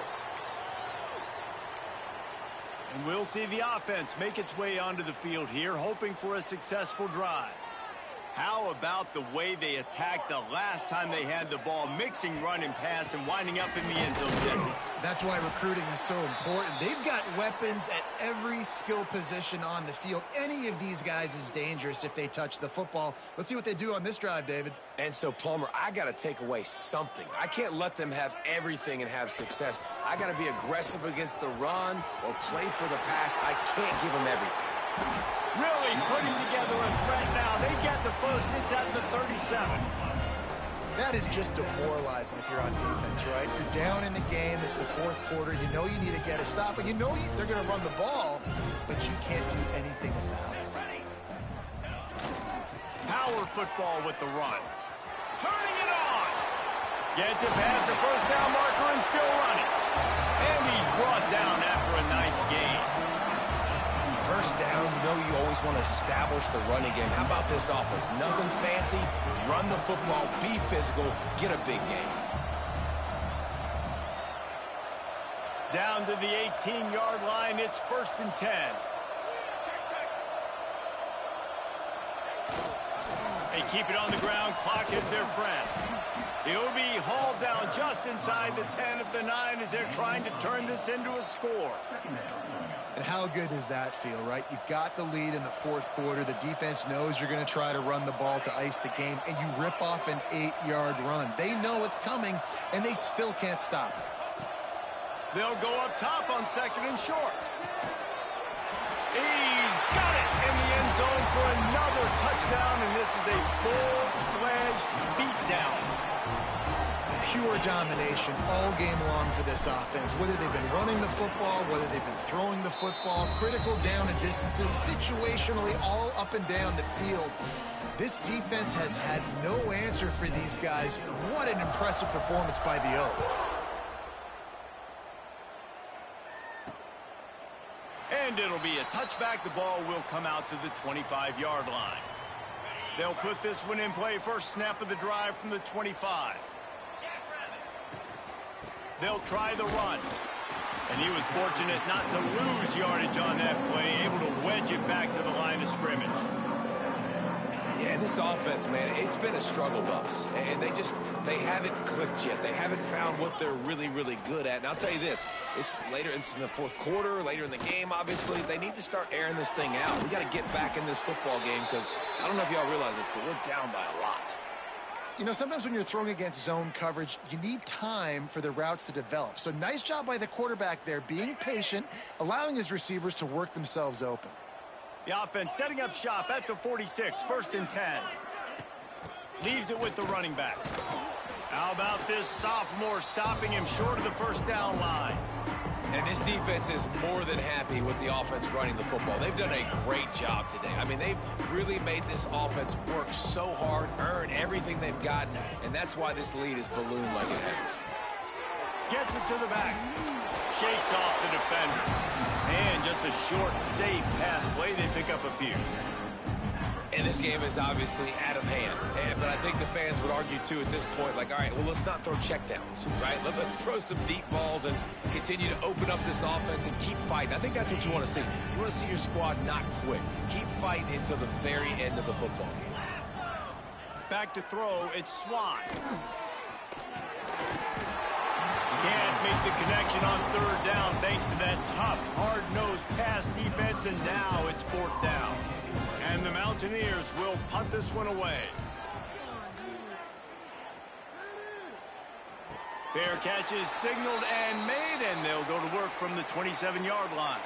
And we'll see the offense make its way onto the field here, hoping for a successful drive. How about the way they attacked the last time they had the ball, mixing run and pass and winding up in the end zone, Jesse? That's why recruiting is so important. They've got weapons at every skill position on the field. Any of these guys is dangerous if they touch the football. Let's see what they do on this drive, David. And so, Plummer, I got to take away something. I can't let them have everything and have success. I got to be aggressive against the run or play for the pass. I can't give them everything. Really putting together a threat now. They get the first. It's at the 37. That is just demoralizing if you're on defense, right? You're down in the game. It's the 4th quarter. You know you need to get a stop, and you know they're going to run the ball, but you can't do anything about it. Power football with the run. Turning it on. Gets it past the 1st down marker and still running. And he's brought down after a nice gain. 1st down, you know you always want to establish the running game. How about this offense? Nothing fancy. Run the football, be physical, get a big gain. Down to the 18-yard line, it's 1st and 10. They keep it on the ground. Clock is their friend. He'll be hauled down just inside the 10 at the 9 as they're trying to turn this into a score. And how good does that feel, right? You've got the lead in the 4th quarter. The defense knows you're going to try to run the ball to ice the game, and you rip off an 8-yard run. They know it's coming, and they still can't stop it. They'll go up top on 2nd and short. He's got it in the end zone for another touchdown, and this is a full-fledged beatdown. Pure domination all game long for this offense. Whether they've been running the football, whether they've been throwing the football, critical down and distances, situationally all up and down the field. This defense has had no answer for these guys. What an impressive performance by the O. And it'll be a touchback. The ball will come out to the 25-yard line. They'll put this one in play. First snap of the drive from the 25. They'll try the run. And he was fortunate not to lose yardage on that play, able to wedge it back to the line of scrimmage. Yeah, and this offense, man, it's been a struggle bus. And they haven't clicked yet. They haven't found what they're really, really good at. And I'll tell you this, it's later in the 4th quarter, later in the game, obviously. They need to start airing this thing out. We got to get back in this football game because I don't know if y'all realize this, but we're down by a lot. You know, sometimes when you're throwing against zone coverage, you need time for the routes to develop. So nice job by the quarterback there, being patient, allowing his receivers to work themselves open. The offense setting up shop at the 46, 1st and 10. Leaves it with the running back. How about this sophomore stopping him short of the 1st down line? And this defense is more than happy with the offense running the football. They've done a great job today. I mean, they've really made this offense work so hard, earn everything they've gotten, and that's why this lead is ballooned like it has. Gets it to the back. Shakes off the defender. And just a short, safe pass play. They pick up a few. And this game is obviously out of hand. But I think the fans would argue, too, at this point, like, all right, well, let's not throw checkdowns, right? Let's throw some deep balls and continue to open up this offense and keep fighting. I think that's what you want to see. You want to see your squad not quit. Keep fighting until the very end of the football game. Back to throw, it's Swan. action on third down thanks to that tough, hard-nosed pass defense, and now it's fourth down. And the Mountaineers will punt this one away. Fair catch is signaled and made, and they'll go to work from the 27-yard line.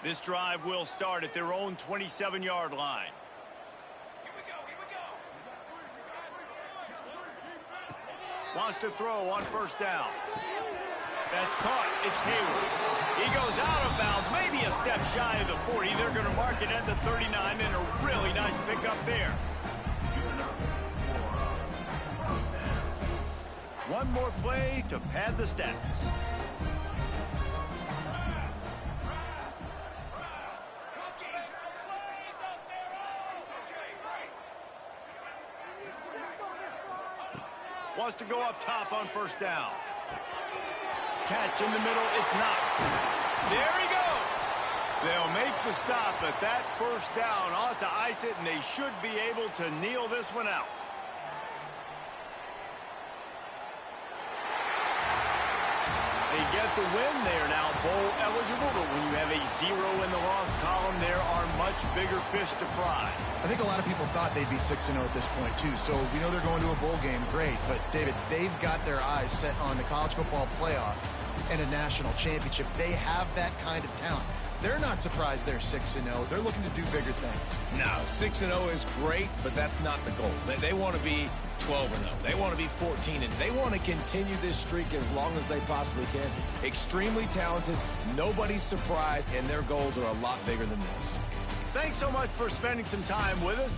This drive will start at their own 27-yard line. Wants to throw on first down. That's caught. It's Hayward. He goes out of bounds, maybe a step shy of the 40. They're going to mark it at the 39, and a really nice pickup there. One more play to pad the stats. Wants to go up top on first down. Catch in the middle, it's knocked. There he goes. They'll make the stop, but that first down ought to ice it, and they should be able to kneel this one out. They get the win. They are now bowl eligible, but when you have a 0 in the loss column, there are much bigger fish to fry. I think a lot of people thought they'd be 6-0 at this point, too. So we know they're going to a bowl game. Great. But, David, they've got their eyes set on the college football playoff and a national championship. They have that kind of talent. They're not surprised they're 6-0. They're looking to do bigger things. No, 6-0 is great, but that's not the goal. They want to be 12-0. They want to be 14-0. They want to continue this streak as long as they possibly can. Extremely talented. Nobody's surprised, and their goals are a lot bigger than this. Thanks so much for spending some time with us.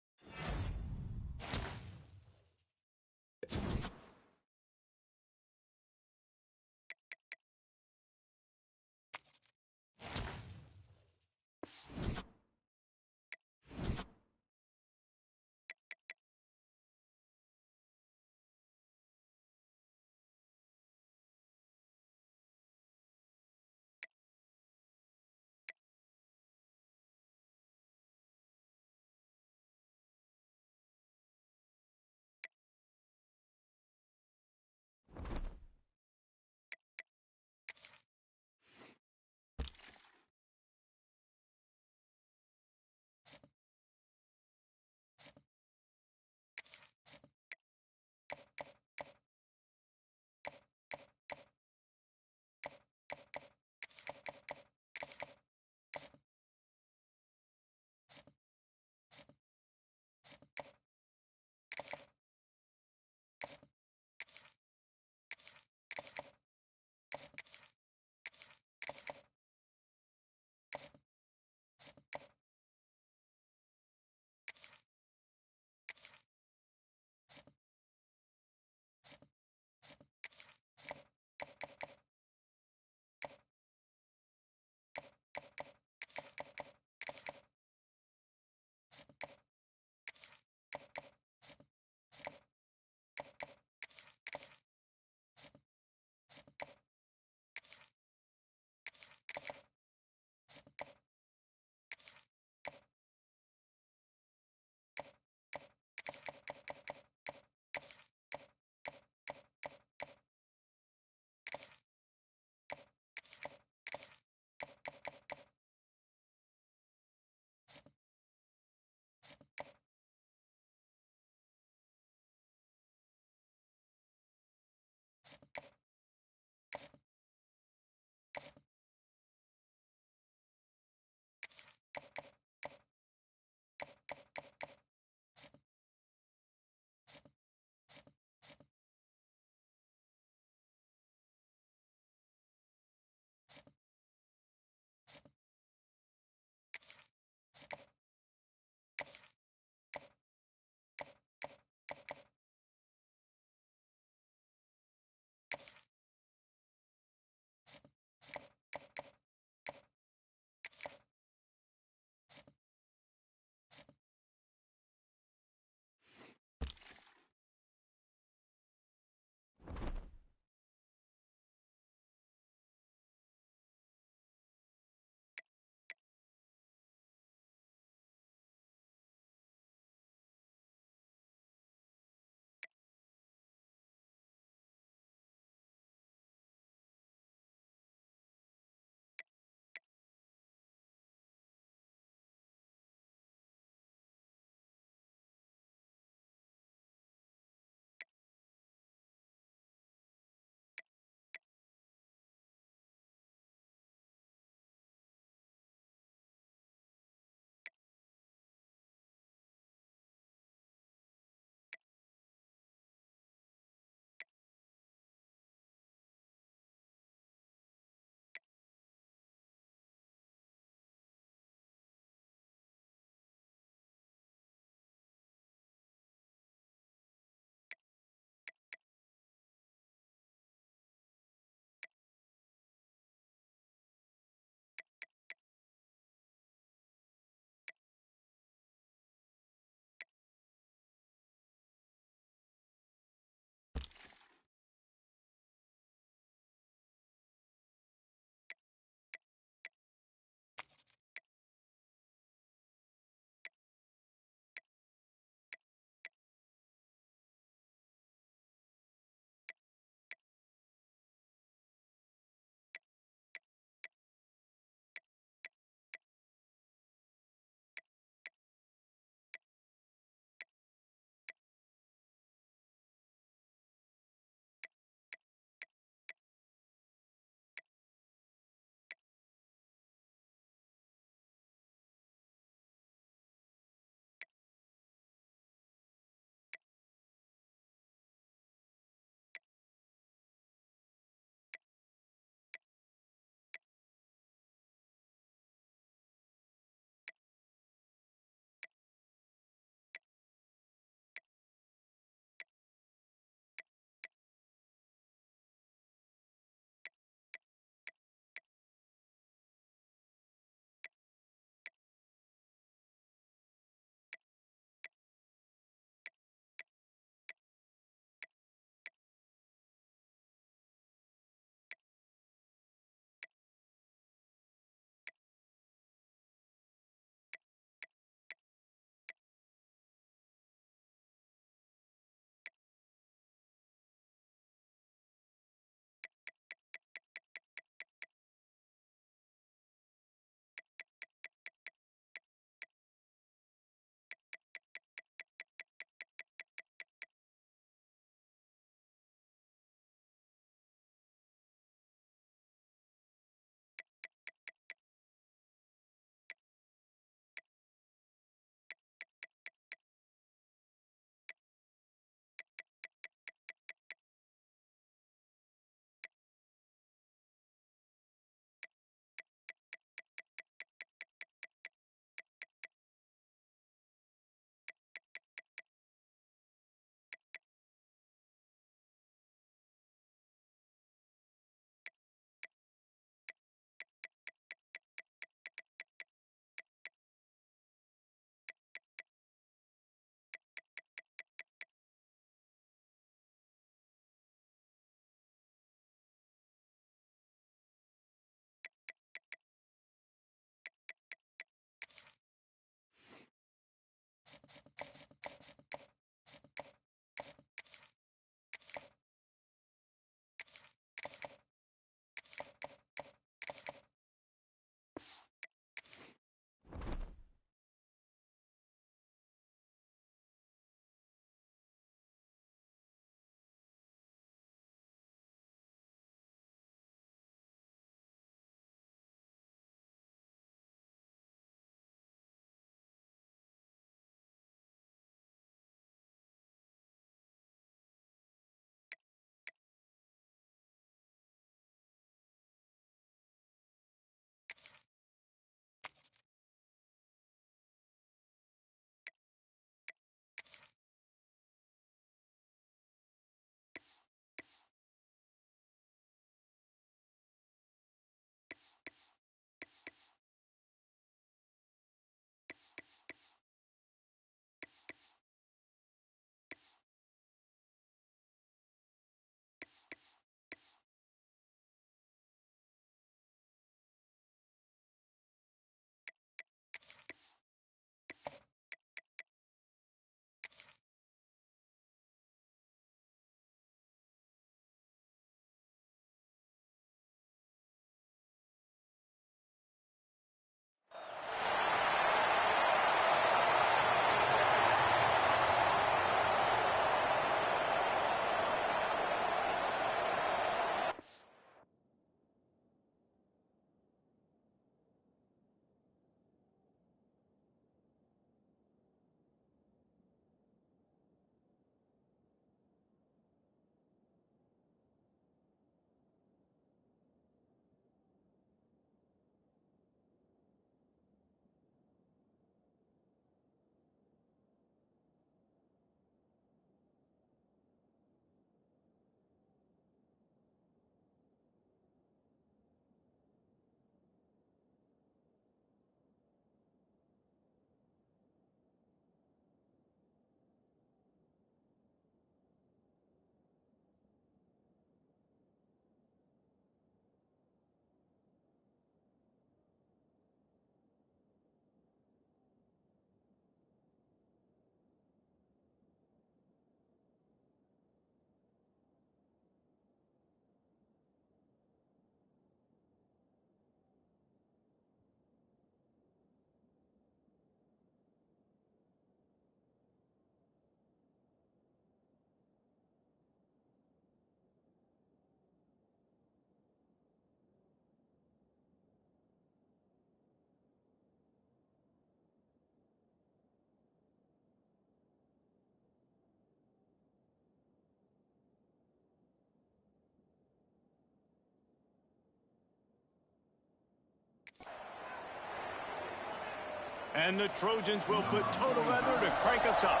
And the Trojans will put total leather to crank us up.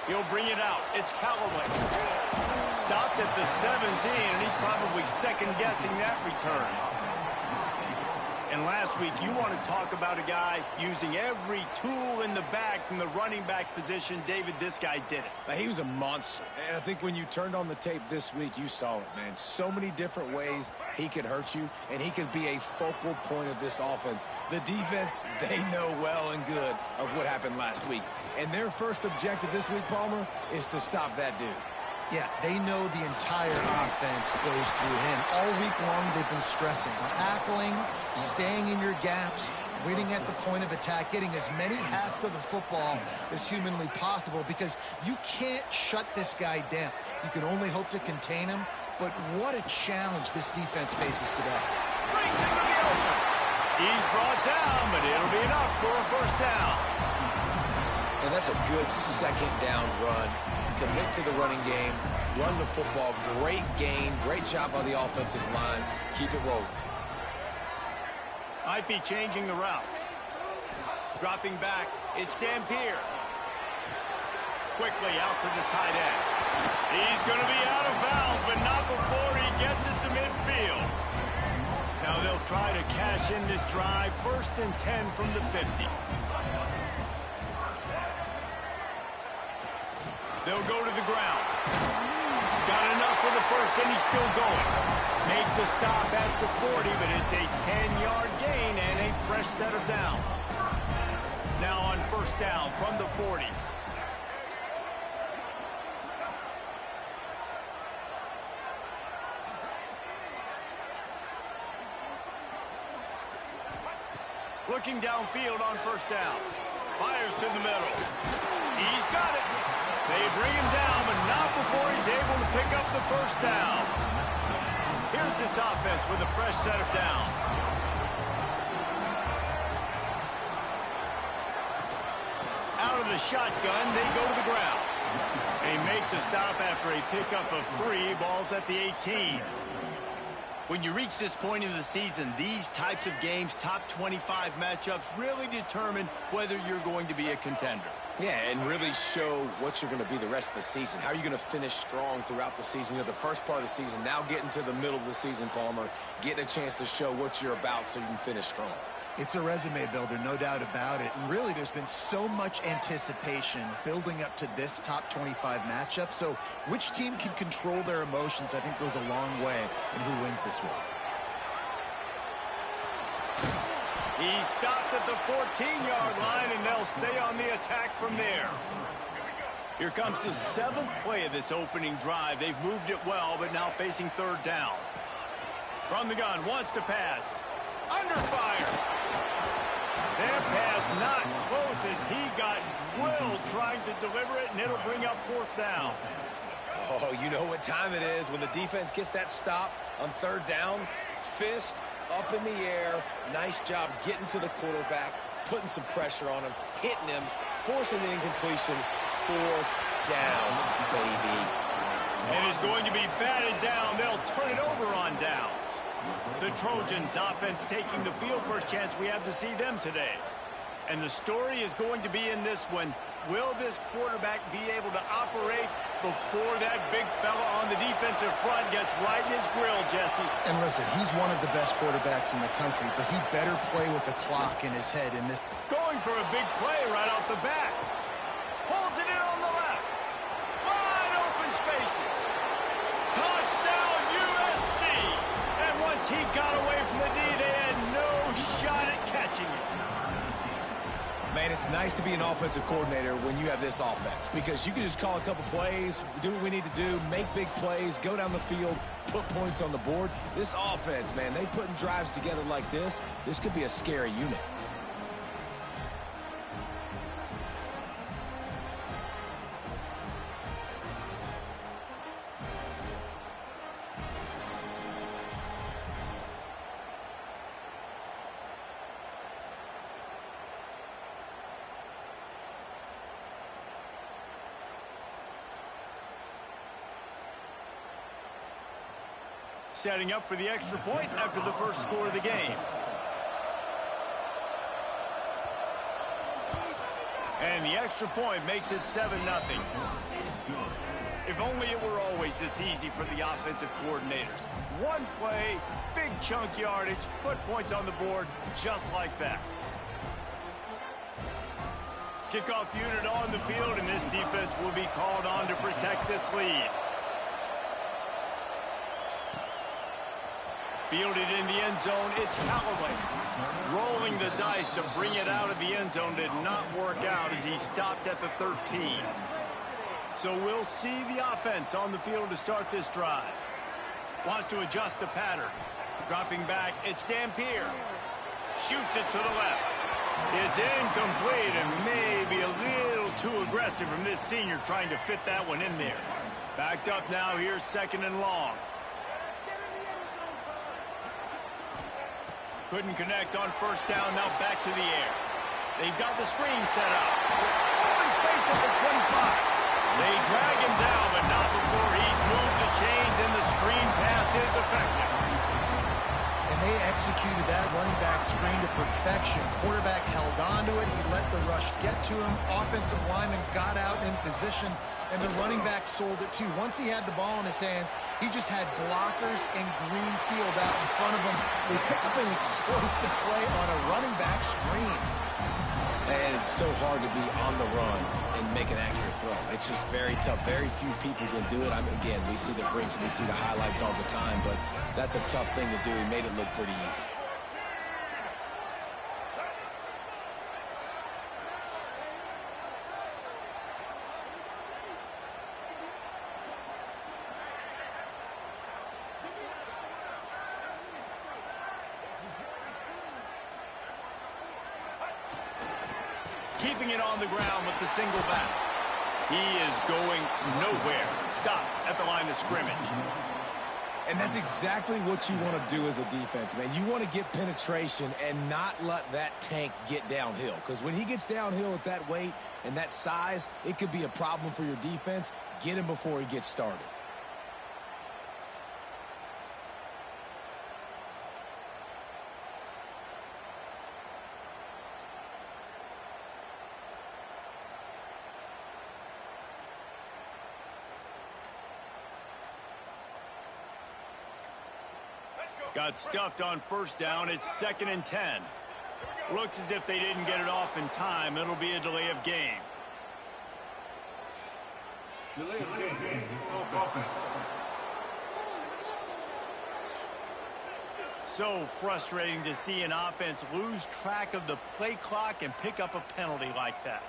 He'll bring it out. It's Callaway. Stopped at the 17, and he's probably second-guessing that return. And last week, you want to talk about a guy using every tool in the bag from the running back position. David, this guy did it. He was a monster. And I think when you turned on the tape this week, you saw it, man. So many different ways he could hurt you, and he could be a focal point of this offense. The defense, they know well and good of what happened last week. And their first objective this week, Palmer, is to stop that dude. Yeah, they know the entire offense goes through him. All week long, they've been stressing. Tackling, staying in your gaps, winning at the point of attack, getting as many hats to the football as humanly possible, because you can't shut this guy down. You can only hope to contain him, but what a challenge this defense faces today. Brings him to the open. He's brought down, but it'll be enough for a first down. And that's a good second down run. Commit to the running game, run the football, great gain, great job by the offensive line. Keep it rolling. Might be changing the route. Dropping back, it's Dampier. Quickly out to the tight end. He's going to be out of bounds, but not before he gets it to midfield. Now they'll try to cash in this drive, 1st and 10 from the 50. They'll go to the ground. Got enough for the first, and he's still going. Make the stop at the 40, but it's a 10-yard gain and a fresh set of downs. Now on first down from the 40. Looking downfield on first down. Fires to the middle. He's got it. They bring him down, but not before he's able to pick up the first down. Here's this offense with a fresh set of downs. Out of the shotgun, they go to the ground. They make the stop after a pickup of 3 balls at the 18. When you reach this point in the season, these types of games, top 25 matchups, really determine whether you're going to be a contender. Yeah, and really show what you're going to be the rest of the season. How are you going to finish strong throughout the season? You know, the first part of the season, now getting to the middle of the season, Palmer, getting a chance to show what you're about so you can finish strong. It's a resume builder, no doubt about it. And really, there's been so much anticipation building up to this top 25 matchup. So which team can control their emotions, I think, goes a long way in who wins this one. He stopped at the 14-yard line, and they'll stay on the attack from there. Here comes the 7th play of this opening drive. They've moved it well, but now facing 3rd down. From the gun, wants to pass. Under fire. Their pass not close as he got drilled trying to deliver it, and it'll bring up 4th down. Oh, you know what time it is when the defense gets that stop on 3rd down. Fist up in the air. Nice job getting to the quarterback, putting some pressure on him, hitting him, forcing the incompletion. 4th down, baby. And it's going to be batted down. They'll turn it over on downs. The Trojans offense taking the field. First chance we have to see them today. And the story is going to be in this one. Will this quarterback be able to operate before that big fella on the defensive front gets right in his grill, Jesse? And listen, he's one of the best quarterbacks in the country, but he better play with the clock in his head in this. Going for a big play right off the bat. Pulls it in on the left. Wide open spaces. Touchdown USC. And once he got away from the D, they had no shot at catching it. Man, it's nice to be an offensive coordinator when you have this offense, because you can just call a couple plays, do what we need to do, make big plays, go down the field, put points on the board. This offense, man, they putting drives together like this could be a scary unit. setting up for the extra point after the first score of the game. And the extra point makes it 7-0. If only it were always this easy for the offensive coordinators. One play, big chunk yardage, put points on the board just like that. Kickoff unit on the field, and this defense will be called on to protect this lead. Fielded in the end zone, it's Callaway. Rolling the dice to bring it out of the end zone did not work out as he stopped at the 13. So we'll see the offense on the field to start this drive. Wants to adjust the pattern. Dropping back, it's Dampier. Shoots it to the left. It's incomplete and maybe a little too aggressive from this senior trying to fit that one in there. Backed up now, here's 2nd and long. Couldn't connect on first down, now back to the air. They've got the screen set up. Open space at the 25. They drag him down, but not before he's moved the chains and the screen pass is effective. And they executed that running back screen to perfection. Quarterback held on to it. He let the rush get to him. Offensive lineman got out in position, and the running back sold it too. Once he had the ball in his hands, he just had blockers and green field out in front of him. They pick up an explosive play on a running back screen. And it's so hard to be on the run and make an accurate throw. It's just very tough. Very few people can do it. Again, we see the freaks and we see the highlights all the time, but that's a tough thing to do. He made it look pretty easy. Keeping it on the ground with the single back. He is going nowhere. Stop at the line of scrimmage. And that's exactly what you want to do as a defense, man. You want to get penetration and not let that tank get downhill. Because when he gets downhill at that weight and that size, it could be a problem for your defense. Get him before he gets started. Got stuffed on first down. It's 2nd and 10. Looks as if they didn't get it off in time. It'll be a delay of game. Delay of game. Offense. So frustrating to see an offense lose track of the play clock and pick up a penalty like that.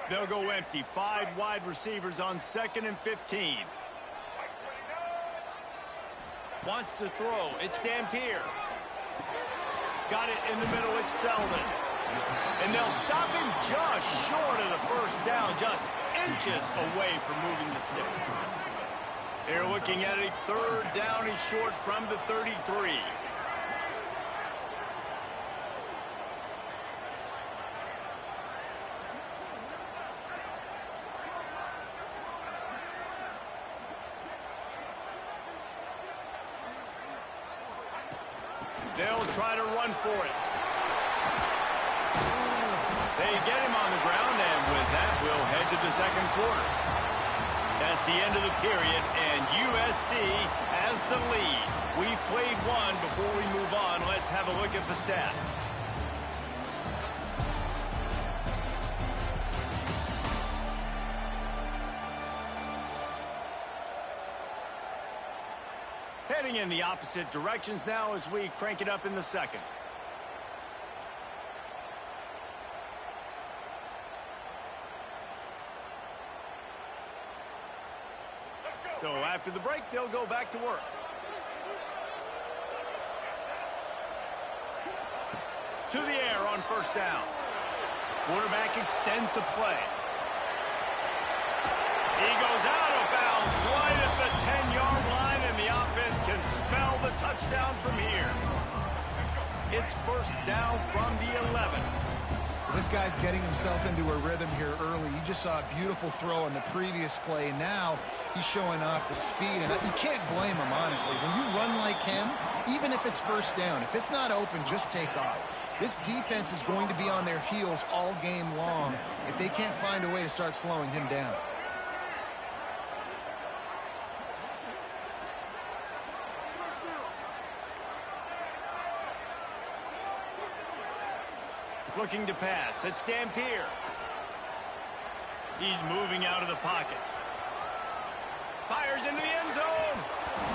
They'll go empty. 5 wide receivers on 2nd and 15. Wants to throw. It's Dampier. Got it in the middle. It's Selden. And they'll stop him just short of the first down, just inches away from moving the sticks. They're looking at a 3rd down. He's short from the 33. They'll try to run for it. They get him on the ground, and with that, we'll head to the 2nd quarter. That's the end of the period, and USC has the lead. We've played one. Before we move on, let's have a look at the stats. Heading in the opposite directions now as we crank it up in the 2nd. So after the break, they'll go back to work. To the air on first down. Quarterback extends the play. He goes out of bounds right at the 10-yard line, and the offense can smell the touchdown from here. It's first down from the 11. This guy's getting himself into a rhythm here early. You just saw a beautiful throw on the previous play. Now he's showing off the speed, and you can't blame him, honestly. When you run like him, even if it's first down, if it's not open, just take off. This defense is going to be on their heels all game long if they can't find a way to start slowing him down. Looking to pass. It's Dampier. He's moving out of the pocket. Fires into the end zone.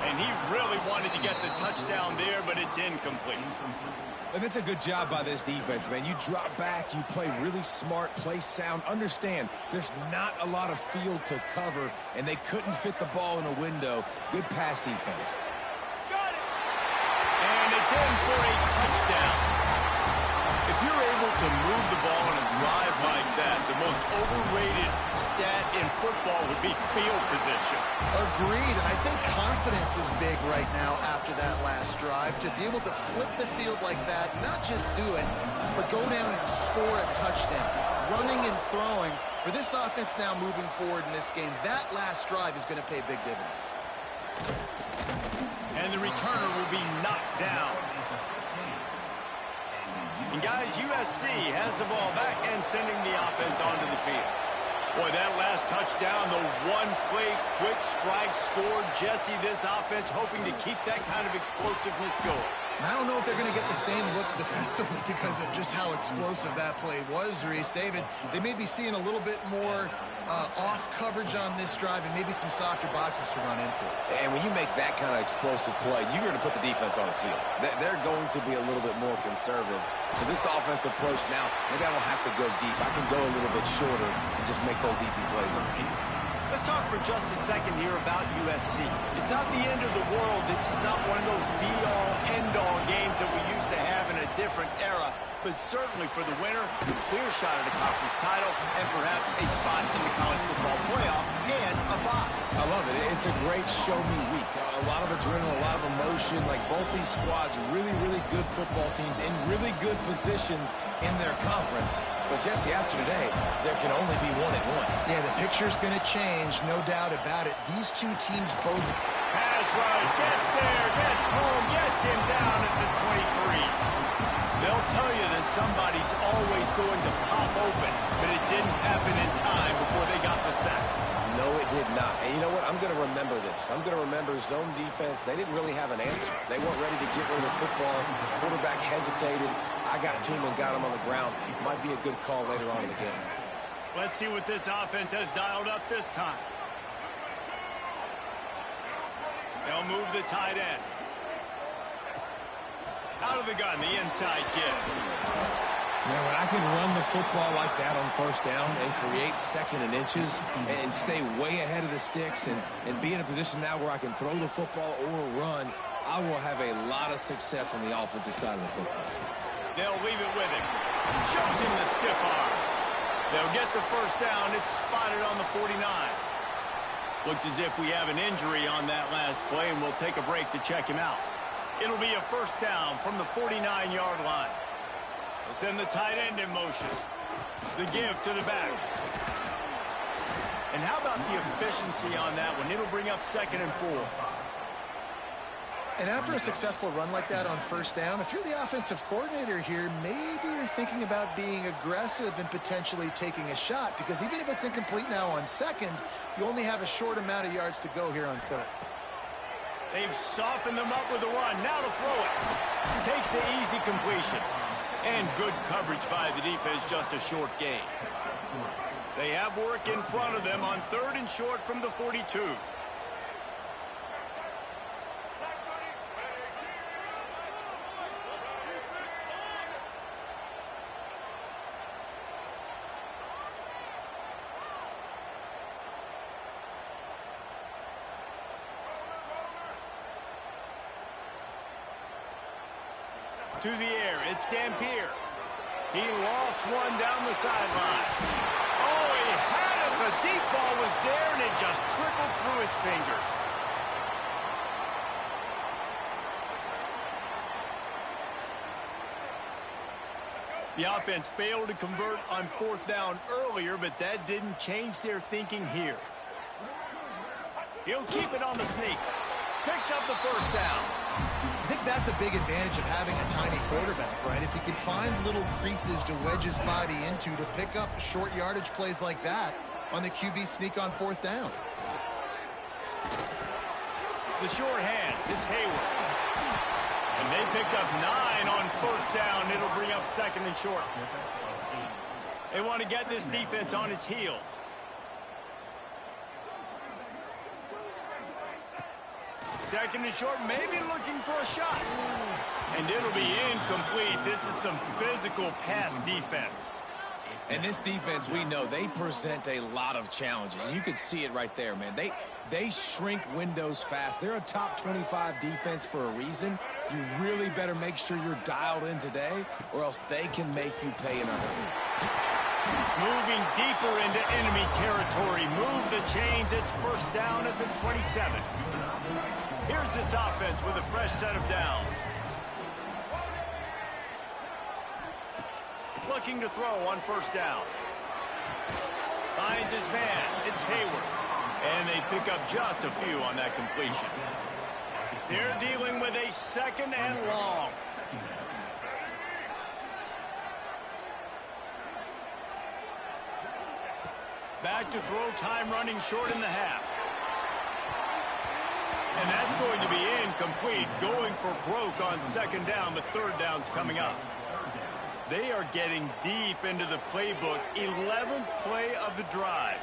And he really wanted to get the touchdown there, but it's incomplete. And that's a good job by this defense, man. You drop back, you play really smart, play sound. Understand, there's not a lot of field to cover, and they couldn't fit the ball in a window. Good pass defense. Got it. And it's in for a touchdown. If you're able to move the ball on a drive like that, the most overrated stat in football would be field position. Agreed, and I think confidence is big right now after that last drive. To be able to flip the field like that, not just do it, but go down and score a touchdown. Running and throwing. For this offense now moving forward in this game, that last drive is going to pay big dividends. And the returner will be knocked down. And guys, USC has the ball back and sending the offense onto the field. Boy, that last touchdown, the one-play quick strike scored. Jesse, this offense hoping to keep that kind of explosiveness going. I don't know if they're going to get the same looks defensively because of just how explosive that play was, Reese. David, they may be seeing a little bit more off coverage on this drive and maybe some softer boxes to run into. And when you make that kind of explosive play, you're going to put the defense on its heels. They're going to be a little bit more conservative. So this offense approach now, maybe I don't have to go deep. I can go a little bit shorter and just make those easy plays underneath. Let's talk for just a second here about USC. It's not the end of the world. This is not one of those be-all, end-all games that we used to have in a different era. But certainly for the winner, a clear shot at a conference title and perhaps a spot in the college football playoff and a bye. I love it. It's a great show-me week. A lot of adrenaline, a lot of emotion. Like both these squads, really, really good football teams in really good positions in their conference. But, Jesse, after today, there can only be one at one. Yeah, the picture's going to change, no doubt about it. These two teams both... Pass rush, gets there, gets home, gets him down at the 23. They'll tell you that somebody's always going to pop open, but it didn't happen in time before they got the sack. No, it did not. And you know what? I'm going to remember this. I'm going to remember zone defense. They didn't really have an answer. They weren't ready to get rid of the football. Quarterback hesitated. I got to him and got him on the ground. Might be a good call later on in the game. Let's see what this offense has dialed up this time. They'll move the tight end. Out of the gun, the inside give. Man, when I can run the football like that on first down and create second and inches and stay way ahead of the sticks and be in a position now where I can throw the football or run, I will have a lot of success on the offensive side of the football. They'll leave it with him. Shows him the stiff arm. They'll get the first down. It's spotted on the 49. Looks as if we have an injury on that last play, and we'll take a break to check him out. It'll be a first down from the 49-yard line. They'll send the tight end in motion. The give to the back. And how about the efficiency on that one? It'll bring up 2nd and 4. And after a successful run like that on first down, if you're the offensive coordinator here, maybe you're thinking about being aggressive and potentially taking a shot, because even if it's incomplete now on second, you only have a short amount of yards to go here on third. They've softened them up with a run. Now to throw it. Takes the easy completion. And good coverage by the defense, just a short gain. They have work in front of them on 3rd and short from the 42. To the air, it's Dampier. He lost one down the sideline. Oh, he had it. The deep ball was there, and it just trickled through his fingers. The offense failed to convert on 4th down earlier, but that didn't change their thinking here. He'll keep it on the sneak. Picks up the 1st down. I think that's a big advantage of having a tiny quarterback, right? Is he can find little creases to wedge his body into to pick up short yardage plays like that on the QB sneak on 4th down. The short hands, it's Hayward. And they picked up 9 on 1st down. It'll bring up 2nd and short. They want to get this defense on its heels. Second and short, maybe looking for a shot. And it'll be incomplete. This is some physical pass defense. And this defense, we know, they present a lot of challenges. And you can see it right there, man. They shrink windows fast. They're a top 25 defense for a reason. You really better make sure you're dialed in today, or else they can make you pay in a hurry. Moving deeper into enemy territory. Move the chains. It's 1st down at the 27. Here's this offense with a fresh set of downs. Looking to throw on 1st down. Finds his man. It's Hayward. And they pick up just a few on that completion. They're dealing with a 2nd and long. Back to throw, time running short in the half. And that's going to be incomplete. Going for broke on 2nd down, but 3rd down's coming up. They are getting deep into the playbook. 11th play of the drive.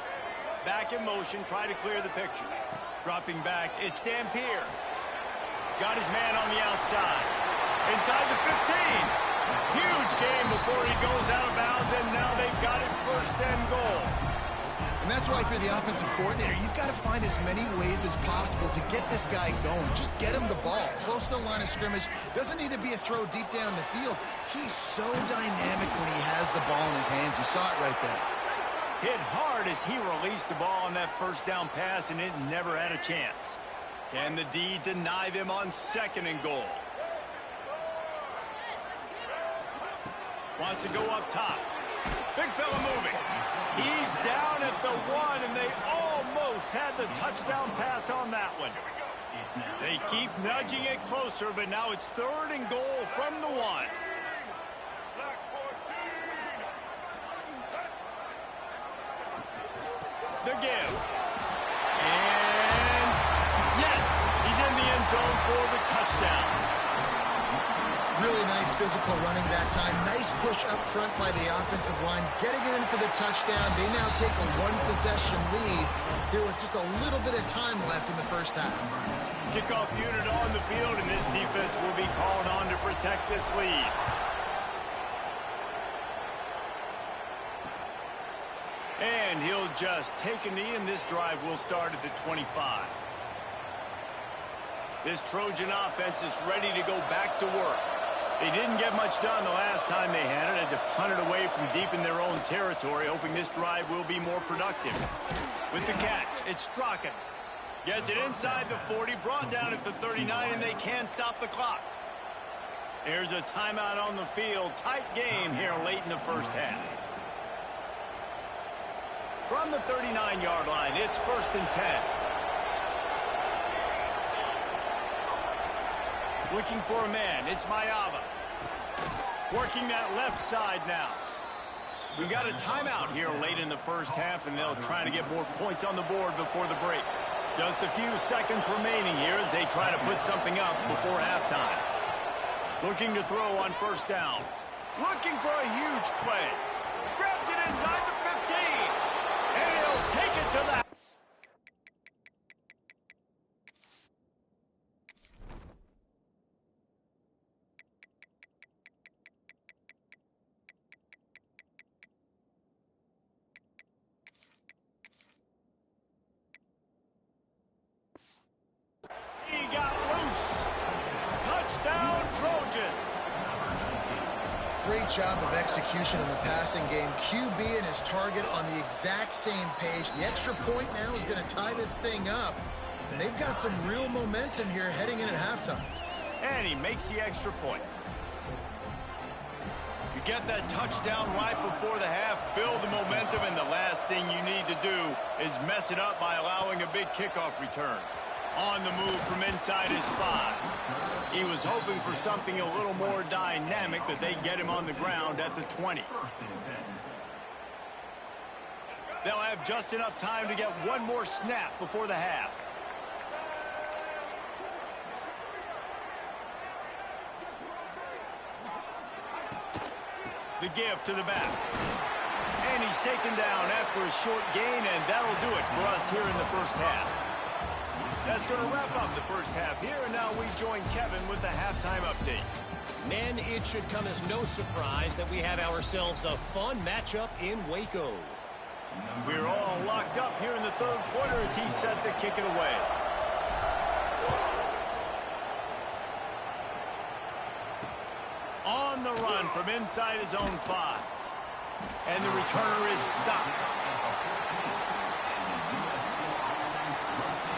Back in motion, try to clear the picture. Dropping back, it's Dampier. Got his man on the outside. Inside the 15. Huge game before he goes out of bounds, and now they've got it 1st and goal. And that's why for the offensive coordinator, you've got to find as many ways as possible to get this guy going. Just get him the ball close to the line of scrimmage. Doesn't need to be a throw deep down the field. He's so dynamic when he has the ball in his hands. You saw it right there. Hit hard as he released the ball on that 1st down pass, and it never had a chance. Can the D deny them on 2nd and goal? Wants to go up top. Big fella moving. He's down at the 1, and they almost had the touchdown pass on that one. They keep nudging it closer, but now it's 3rd and goal from the 1. The give. And yes, he's in the end zone for the touchdown. Really nice physical running that time. Nice push up front by the offensive line. Getting it in for the touchdown. They now take a 1-possession lead here with just a little bit of time left in the 1st half. Kickoff unit on the field, and this defense will be called on to protect this lead. And he'll just take a knee, and this drive will start at the 25. This Trojan offense is ready to go back to work. They didn't get much done the last time they had it. Had to punt it away from deep in their own territory, hoping this drive will be more productive. With the catch, it's Strachan. Gets it inside the 40, brought down at the 39, and they can't stop the clock. There's a timeout on the field. Tight game here late in the 1st half. From the 39-yard line, it's 1st and 10. Looking for a man, it's Mayava. Working that left side now. We've got a timeout here late in the 1st half, and they'll try to get more points on the board before the break. Just a few seconds remaining here as they try to put something up before halftime. Looking to throw on 1st down. Looking for a huge play. Grabs it inside the 15. And he'll take it to the... He got loose. Touchdown, Trojans. Great job of execution in the passing game. QB and his target on the exact same page. The extra point now is going to tie this thing up. And they've got some real momentum here heading in at halftime. And he makes the extra point. You get that touchdown right before the half, build the momentum, and the last thing you need to do is mess it up by allowing a big kickoff return. On the move from inside his 5. He was hoping for something a little more dynamic, but they get him on the ground at the 20. They'll have just enough time to get one more snap before the half. The give to the back. And he's taken down after a short gain, and that'll do it for us here in the first half. That's going to wrap up the first half here, and now we join Kevin with the halftime update. Men, it should come as no surprise that we have ourselves a fun matchup in Waco. We're all locked up here in the third quarter as he's set to kick it away. On the run from inside his own 5. And the returner is stopped.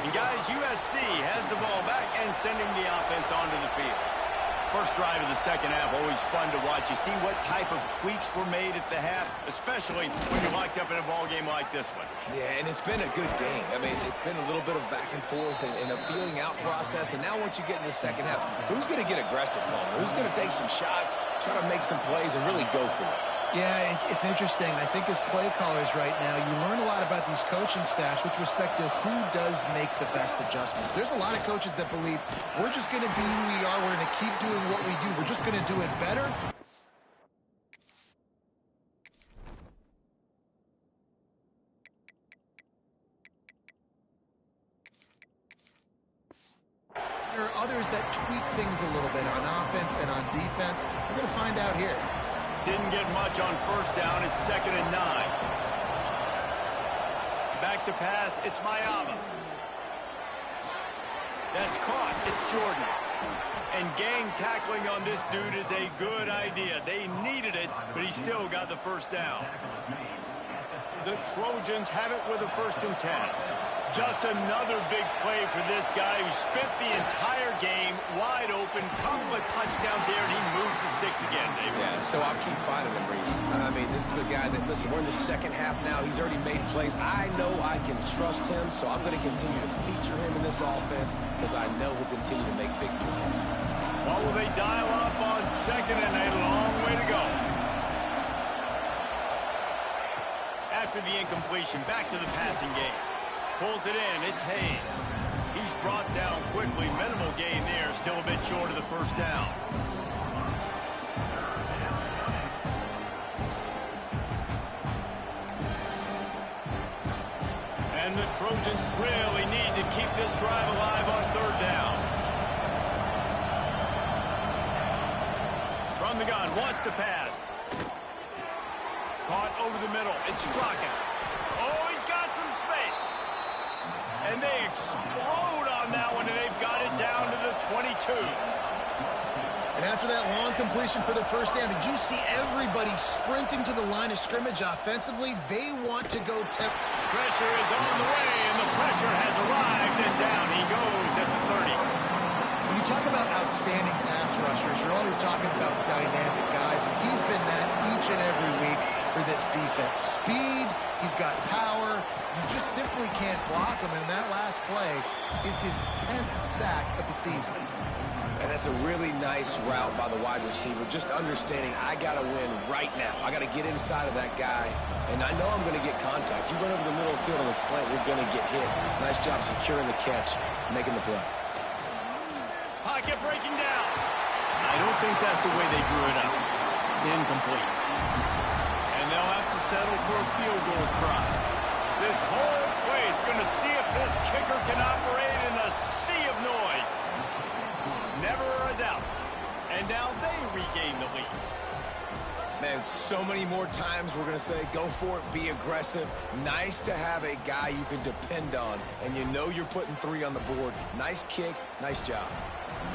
And guys, USC has the ball back and sending the offense onto the field. First drive of the second half, always fun to watch. You see what type of tweaks were made at the half, especially when you're locked up in a ball game like this one. Yeah, and it's been a good game. I mean, it's been a little bit of back and forth and a feeling out process. And now once you get in the second half, who's going to get aggressive, Palmer? Who's going to take some shots, try to make some plays, and really go for it? Yeah, it's interesting. I think as play callers right now, you learn a lot about these coaching staffs with respect to who does make the best adjustments. There's a lot of coaches that believe we're just going to be who we are. We're going to keep doing what we do. We're just going to do it better. There are others that tweak things a little bit on offense and on defense. We're going to find out here. Didn't get much on first down. It's 2nd and 9. Back to pass. It's Mayava. That's caught. It's Jordan. And gang tackling on this dude is a good idea. They needed it, but he still got the first down. The Trojans have it with a 1st and 10. Just another big play for this guy who spent the entire game wide open, couple of touchdowns there, and he moves the sticks again, David. Yeah, so I'll keep finding him, Reese. I mean, this is a guy that, listen, we're in the second half now. He's already made plays. I know I can trust him, so I'm going to continue to feature him in this offense because I know he'll continue to make big plays. What will they dial up on 2nd and a long way to go? After the incompletion, back to the passing game. Pulls it in. It's Hayes. He's brought down quickly. Minimal gain there. Still a bit short of the first down. And the Trojans really need to keep this drive alive on 3rd down. From the gun. Wants to pass. Caught over the middle. It's Strachan. Oh, he's got some space. And they explode on that one, and they've got it down to the 22. And after that long completion for the first down, did you see everybody sprinting to the line of scrimmage offensively? They want to go Pressure is on the way, and the pressure has arrived, and down he goes at the 30. When you talk about outstanding pass rushers, you're always talking about dynamic guys, and he's been that each and every week for this defense. Speed, he's got power. You just simply can't block him, and that last play is his 10th sack of the season. And that's a really nice route by the wide receiver, just understanding I got to win right now. I got to get inside of that guy, and I know I'm going to get contact. You run over the middle of the field on a slant, you're going to get hit. Nice job securing the catch, making the play. Pocket breaking down. I don't think that's the way they drew it up. Incomplete. And they'll have to settle for a field goal try. This whole play is going to see if this kicker can operate in a sea of noise. Never a doubt. And now they regain the lead. Man, so many more times we're going to say, go for it, be aggressive. Nice to have a guy you can depend on, and you know you're putting 3 on the board. Nice kick, nice job.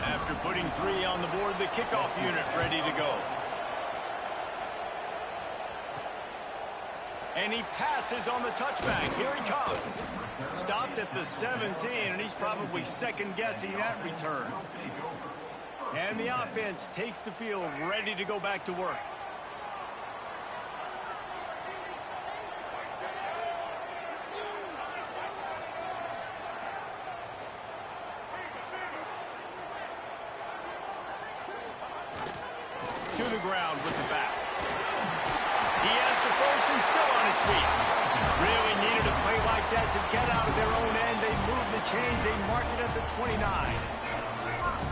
After putting 3 on the board, the kickoff unit ready to go. And he passes on the touchback. Here he comes. Stopped at the 17, and he's probably second-guessing that return. And the offense takes the field, ready to go back to work. sweep. Really needed a play like that to get out of their own end. They move the chains. They mark it at the 29.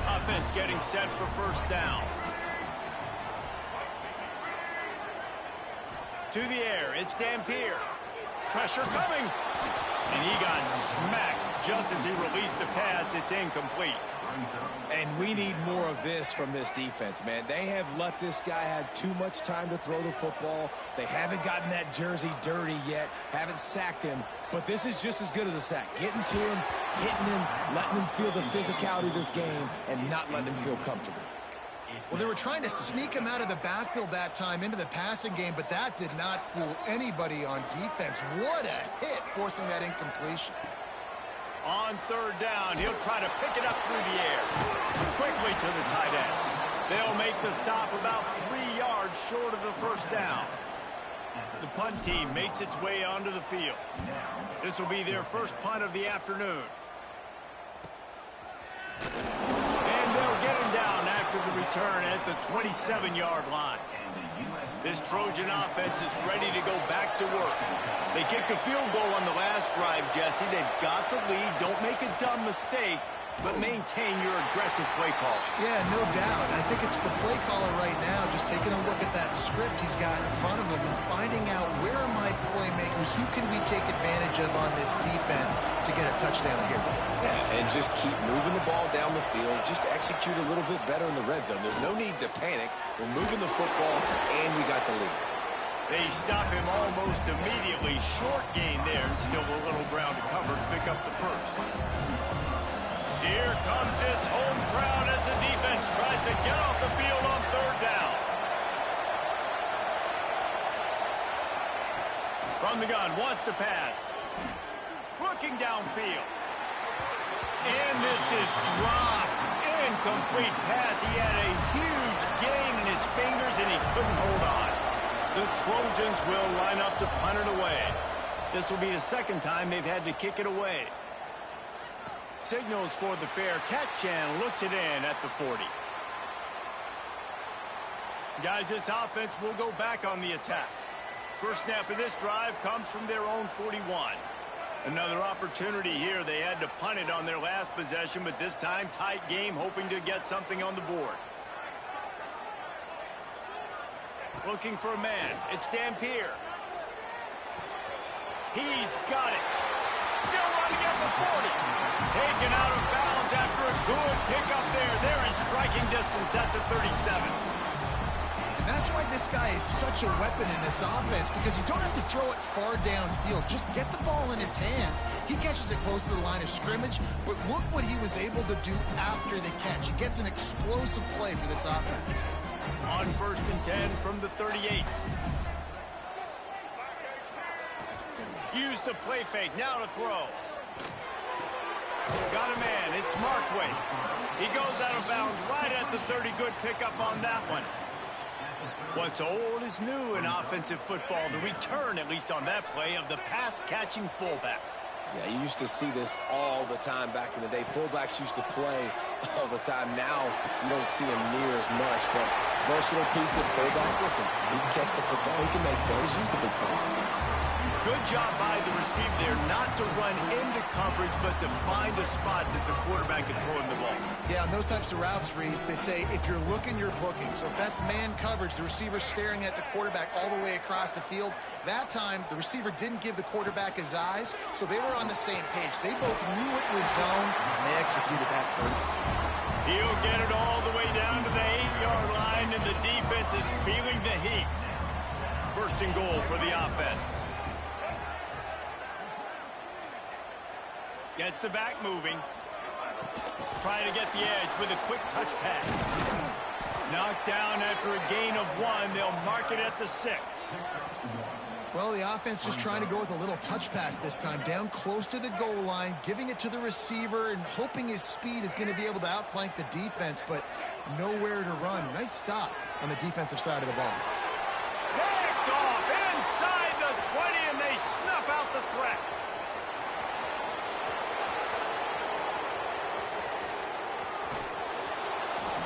Offense getting set for first down. To the air, it's Dampier. Pressure coming. And he got smacked just as he released the pass. It's incomplete. And we need more of this from this defense, man. They have let this guy have too much time to throw the football. They haven't gotten that jersey dirty yet, haven't sacked him. But this is just as good as a sack. Getting to him, hitting him, letting him feel the physicality of this game, and not letting him feel comfortable. Well, they were trying to sneak him out of the backfield that time into the passing game, but that did not fool anybody on defense. What a hit, forcing that incompletion. On third down, he'll try to pick it up through the air. Quickly to the tight end. They'll make the stop about 3 yards short of the first down. The punt team makes its way onto the field. This will be their first punt of the afternoon. And they'll get him down after the return at the 27-yard line. This Trojan offense is ready to go back to work. They kicked a field goal on the last drive, Jesse. They've got the lead. Don't make a dumb mistake, but maintain your aggressive play call. Yeah, no doubt. I think it's the play caller right now just taking a look at that script he's got in front of him and finding out where are my playmakers, who can we take advantage of on this defense to get a touchdown here. Yeah, and just keep moving the ball down the field. Just execute a little bit better in the red zone. There's no need to panic. We're moving the football, and we got the lead. They stop him almost immediately. Short gain there, and still a little ground to cover to pick up the first. Here comes this home crowd as the defense tries to get off the field on third down. From the gun, wants to pass. Looking downfield. And this is dropped. Incomplete pass. He had a huge gain in his fingers, and he couldn't hold on. The Trojans will line up to punt it away. This will be the second time they've had to kick it away. Signals for the fair catch and looks it in at the 40. Guys, this offense will go back on the attack. First snap of this drive comes from their own 41. Another opportunity here. They had to punt it on their last possession, but this time tight game, hoping to get something on the board. Looking for a man. It's Dampier. He's got it. Still running at the 40. Taken out of bounds after a good pickup there. They're in striking distance at the 37. That's why this guy is such a weapon in this offense, because you don't have to throw it far downfield. Just get the ball in his hands. He catches it close to the line of scrimmage, but look what he was able to do after the catch. He gets an explosive play for this offense. On 1st and 10 from the 38. Use the play fake. Now to throw. Got a man. It's Markway. He goes out of bounds right at the 30. Good pickup on that one. What's old is new in offensive football. The return, at least on that play, of the pass-catching fullback. Yeah, you used to see this all the time back in the day. Fullbacks used to play all the time. Now you don't see them near as much, but versatile piece of fullback. Listen, he can catch the football. He can make plays. Use the big fella. Good job by the receiver there not to run into coverage, but to find a spot that the quarterback can throw him the ball. Yeah, on those types of routes, Reese, they say if you're looking, you're booking. So if that's man coverage, the receiver's staring at the quarterback all the way across the field. That time, the receiver didn't give the quarterback his eyes, so they were on the same page. They both knew it was zone, and they executed that perfectly. He'll get it all the way down to the 8-yard line, and the defense is feeling the heat. First and goal for the offense. Gets the back moving. Trying to get the edge with a quick touch pass. Knocked down after a gain of 1. They'll mark it at the 6. Well, the offense just trying to go with a little touch pass this time. Down close to the goal line, giving it to the receiver and hoping his speed is going to be able to outflank the defense, but nowhere to run. Nice stop on the defensive side of the ball. Picked off inside the 20, and they snuff out the threat.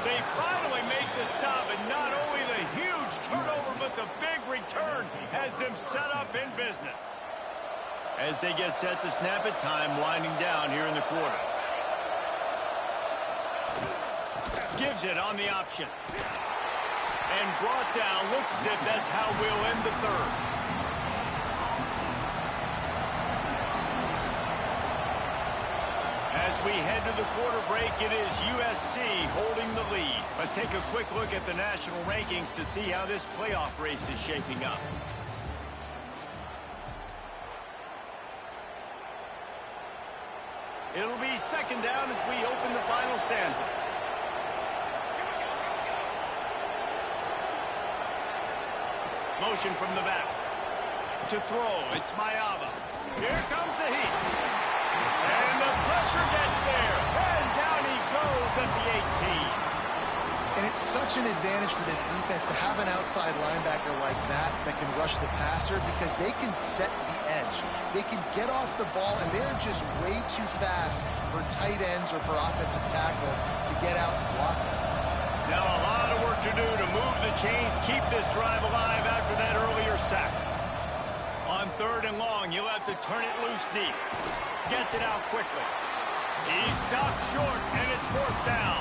They finally make the stop, and not only the huge turnover, but with a big return has them set up in business. As they get set to snap it, time winding down here in the quarter. Gives it on the option. And brought down. Looks as if that's how we'll end the third. As we head to the quarter break, it is USC holding the lead. Let's take a quick look at the national rankings to see how this playoff race is shaping up. It'll be second down as we open the final stanza. Motion from the back. To throw, it's Mayava. Here comes the heat. And the pressure gets there. And down he goes at the 18. And it's such an advantage for this defense to have an outside linebacker like that can rush the passer because they can set the edge. They can get off the ball, and they're just way too fast for tight ends or for offensive tackles to get out and block them. Now a lot of work to do to move the chains, keep this drive alive after that earlier sack. On third and long, you'll have to turn it loose deep. Gets it out quickly. He stopped short, and it's fourth down.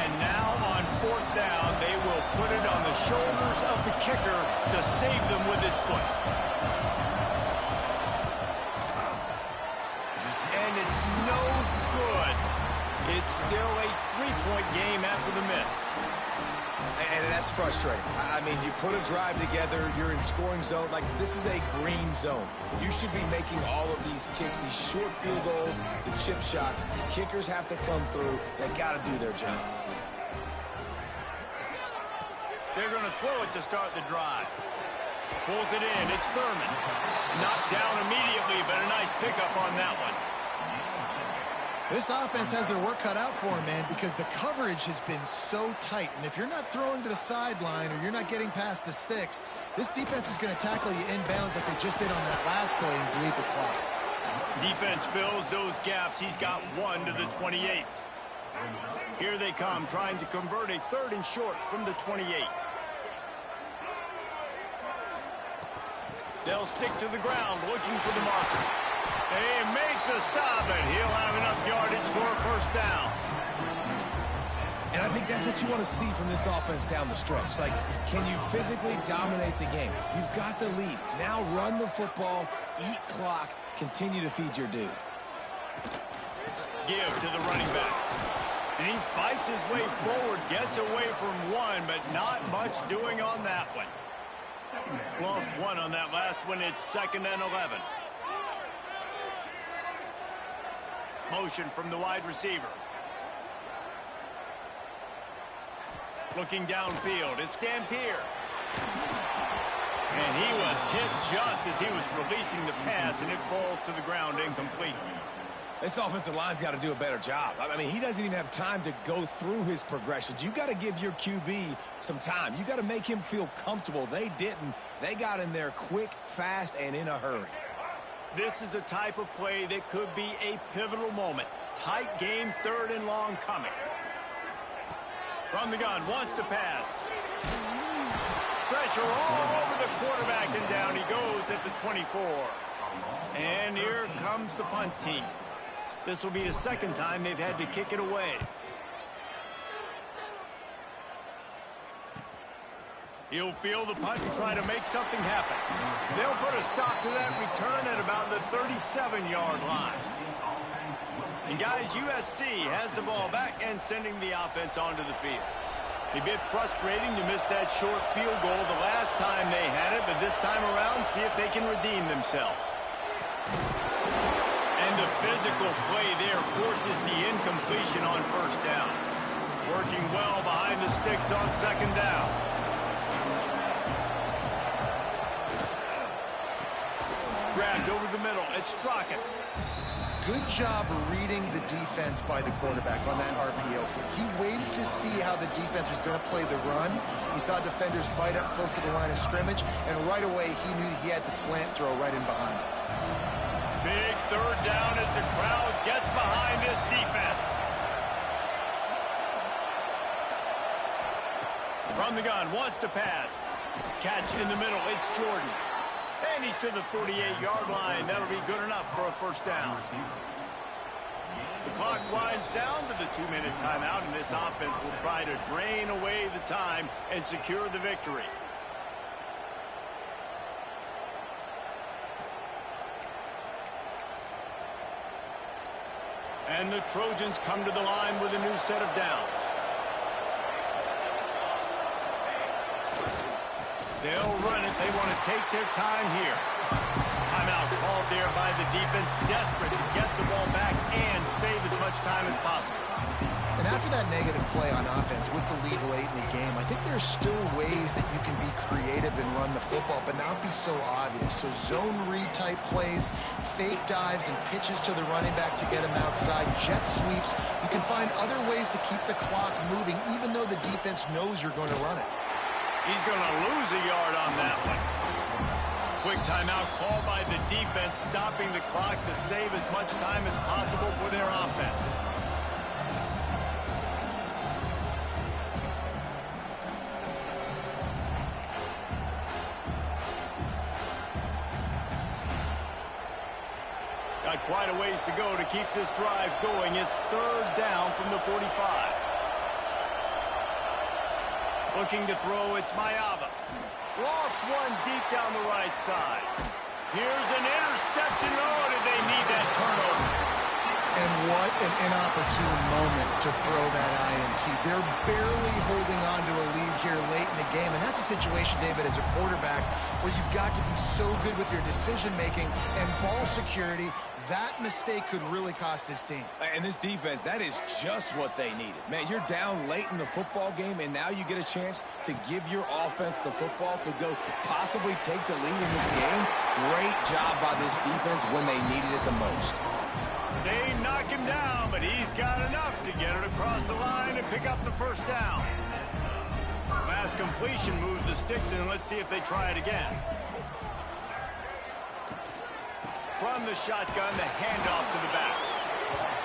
And now on fourth down, they will put it on the shoulders of the kicker to save them with his foot. And it's no good. It's still a three-point game after the miss. And that's frustrating. I mean, you put a drive together, you're in scoring zone. Like, this is a green zone. You should be making all of these kicks, these short field goals, the chip shots. Kickers have to come through. They got to do their job. They're going to throw it to start the drive. Pulls it in. It's Thurman. Knocked down immediately, but a nice pickup on that one. This offense has their work cut out for them, man, because the coverage has been so tight. And if you're not throwing to the sideline or you're not getting past the sticks, this defense is going to tackle you inbounds like they just did on that last play and bleed the clock. Defense fills those gaps. He's got one to the 28. Here they come, trying to convert a third and short from the 28. They'll stick to the ground, looking for the marker. They make the stop, and he'll have enough yardage for a first down. And I think that's what you want to see from this offense down the stretch. Like, can you physically dominate the game? You've got the lead. Now run the football, eat clock, continue to feed your dude. Give to the running back. And he fights his way forward, gets away from one, but not much doing on that one. Lost one on that last one. It's second and 11. Motion from the wide receiver. Looking downfield, it's Dampier. And he was hit just as he was releasing the pass, and it falls to the ground incomplete. This offensive line's got to do a better job. I mean, he doesn't even have time to go through his progressions. You got to give your QB some time. You got to make him feel comfortable. They didn't. They got in there quick, fast, and in a hurry. This is the type of play that could be a pivotal moment. Tight game, third and long coming. From the gun, wants to pass. Pressure all over the quarterback, and down he goes at the 24. And here comes the punt team. This will be the second time they've had to kick it away. He'll field the punt and try to make something happen. They'll put a stop to that return at about the 37-yard line. And guys, USC has the ball back and sending the offense onto the field. A bit frustrating to miss that short field goal the last time they had it, but this time around, see if they can redeem themselves. And the physical play there forces the incompletion on first down. Working well behind the sticks on second down. Grabbed over the middle. It's Strachan. Good job reading the defense by the quarterback on that RPO flick. He waited to see how the defense was going to play the run. He saw defenders bite up close to the line of scrimmage, and right away he knew he had the slant throw right in behind. Big third down as the crowd gets behind this defense. From the gun, wants to pass. Catch in the middle. It's Jordan. And he's to the 48-yard line. That'll be good enough for a first down. The clock winds down to the 2-minute timeout, and this offense will try to drain away the time and secure the victory. And the Trojans come to the line with a new set of downs. They'll run it. They want to take their time here. Timeout called there by the defense, desperate to get the ball back and save as much time as possible. And after that negative play on offense with the lead late in the game, I think there's still ways that you can be creative and run the football, but not be so obvious. So zone read type plays, fake dives, and pitches to the running back to get him outside, jet sweeps. You can find other ways to keep the clock moving, even though the defense knows you're going to run it. He's going to lose a yard on that one. Quick timeout called by the defense, stopping the clock to save as much time as possible for their offense. Got quite a ways to go to keep this drive going. It's third down from the 45. Looking to throw, it's Mayava. Lost one deep down the right side. Here's an interception. Oh, did they need that turnover? And what an inopportune moment to throw that INT. They're barely holding on to a lead here late in the game. And that's a situation, David, as a quarterback, where you've got to be so good with your decision-making and ball security. That mistake could really cost his team. And this defense, that is just what they needed. Man, you're down late in the football game, and now you get a chance to give your offense the football to go possibly take the lead in this game. Great job by this defense when they needed it the most. They knock him down, but he's got enough to get it across the line and pick up the first down. Pass completion moves the sticks in. Let's see if they try it again. From the shotgun, the handoff to the back.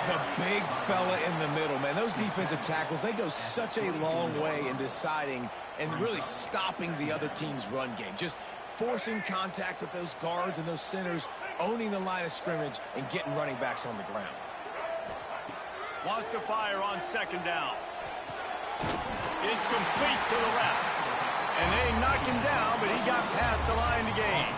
The big fella in the middle, man. Those defensive tackles, they go such a long way in deciding and really stopping the other team's run game. Just forcing contact with those guards and those centers, owning the line of scrimmage, and getting running backs on the ground. Wants to fire on second down. It's complete to the left. And they knock him down, but he got past the line to gain.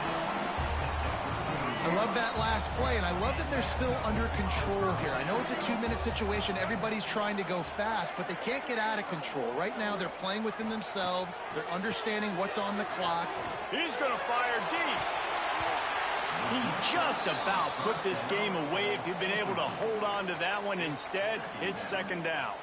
I love that last play, and I love that they're still under control here. I know it's a 2-minute situation. Everybody's trying to go fast, but they can't get out of control. Right now, they're playing within themselves. They're understanding what's on the clock. He's going to fire deep. He just about put this game away. If you've been able to hold on to that one instead, it's second down.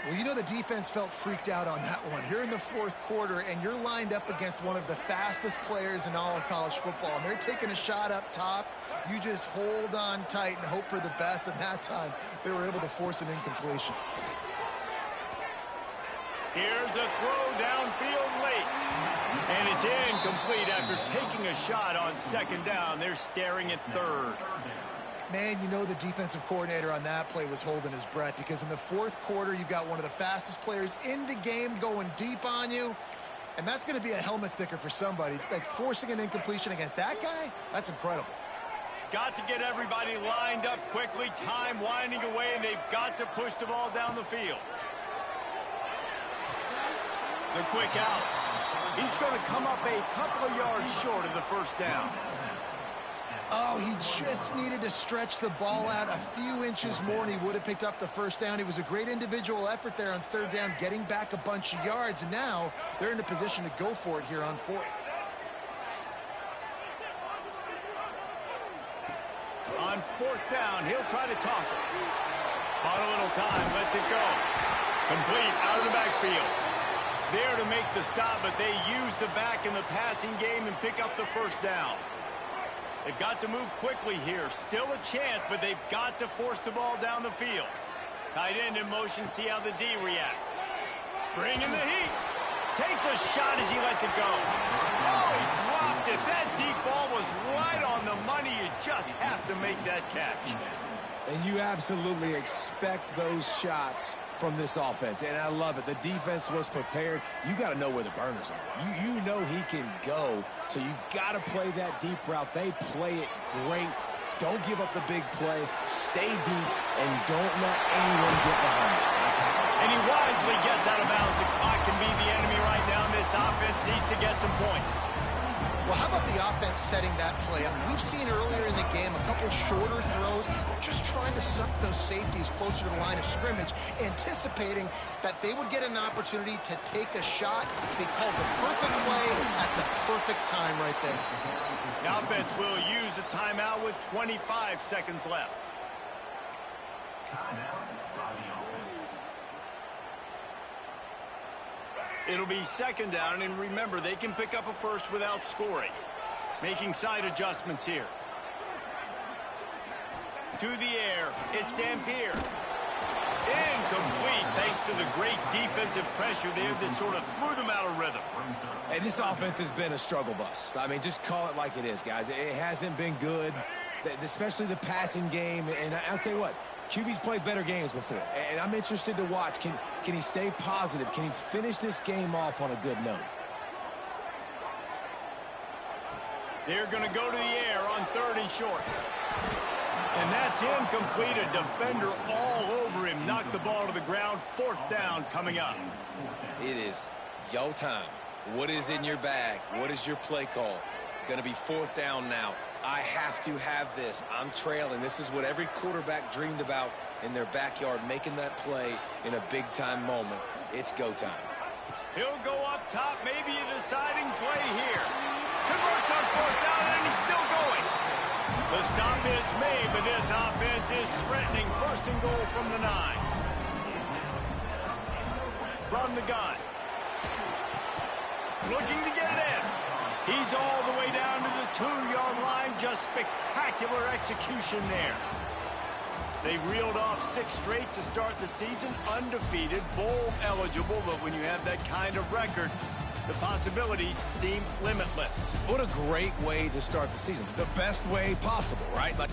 Well, you know the defense felt freaked out on that one. You're in the fourth quarter, and you're lined up against one of the fastest players in all of college football, and they're taking a shot up top. You just hold on tight and hope for the best, and that time they were able to force an incompletion. Here's a throw downfield late, and it's incomplete after taking a shot on second down. They're staring at third. Man, you know the defensive coordinator on that play was holding his breath, because in the fourth quarter, you've got one of the fastest players in the game going deep on you, and that's going to be a helmet sticker for somebody. Like, forcing an incompletion against that guy, that's incredible. Got to get everybody lined up quickly. Time winding away, and they've got to push the ball down the field. The quick out. He's going to come up a couple of yards short of the first down. Oh, he just needed to stretch the ball out a few inches more, and he would have picked up the first down. It was a great individual effort there on third down, getting back a bunch of yards, and now they're in a position to go for it here on fourth. On fourth down, he'll try to toss it. Bought a little time, lets it go. Complete, out of the backfield. There to make the stop, but they use the back in the passing game and pick up the first down. They've got to move quickly here. Still a chance, but they've got to force the ball down the field. Tight end in motion, see how the D reacts. Bringing the heat. Takes a shot as he lets it go. Oh, he dropped it. That deep ball was right on the money. You just have to make that catch. And you absolutely expect those shots from this offense, and I love it. The defense was prepared. You got to know where the burners are. You know he can go, so you got to play that deep route. They play it great. Don't give up the big play. Stay deep, and don't let anyone get behind you. And he wisely gets out of bounds. The clock can be the enemy right now, and this offense needs to get some points. Well, how about the offense setting that play up? We've seen earlier in the game a couple shorter throws. They're just trying to suck those safeties closer to the line of scrimmage, anticipating that they would get an opportunity to take a shot. They called the perfect play at the perfect time right there. The offense will use a timeout with 25 seconds left. It'll be second down, and remember, they can pick up a first without scoring. Making side adjustments here. To the air, it's Dampier. Incomplete, thanks to the great defensive pressure there that sort of threw them out of rhythm. And this offense has been a struggle bus. I mean, just call it like it is, guys. It hasn't been good, especially the passing game. And I'll tell you what, QB's played better games before, and I'm interested to watch. Can he stay positive? Can he finish this game off on a good note? They're going to go to the air on 3rd and short. And that's incomplete. A defender all over him. Knocked the ball to the ground. 4th down coming up. It is your time. What is in your bag? What is your play call? Going to be 4th down now. I have to have this. I'm trailing. This is what every quarterback dreamed about in their backyard, making that play in a big-time moment. It's go time. He'll go up top, maybe a deciding play here. Converts on 4th down, and he's still going. The stop is made, but this offense is threatening. 1st and goal from the 9. From the gun. Looking to get it in. He's all the way down to the 2-yard line. Just spectacular execution there. They've reeled off 6 straight to start the season. Undefeated, bowl eligible, but when you have that kind of record, the possibilities seem limitless. What a great way to start the season. The best way possible, right? Like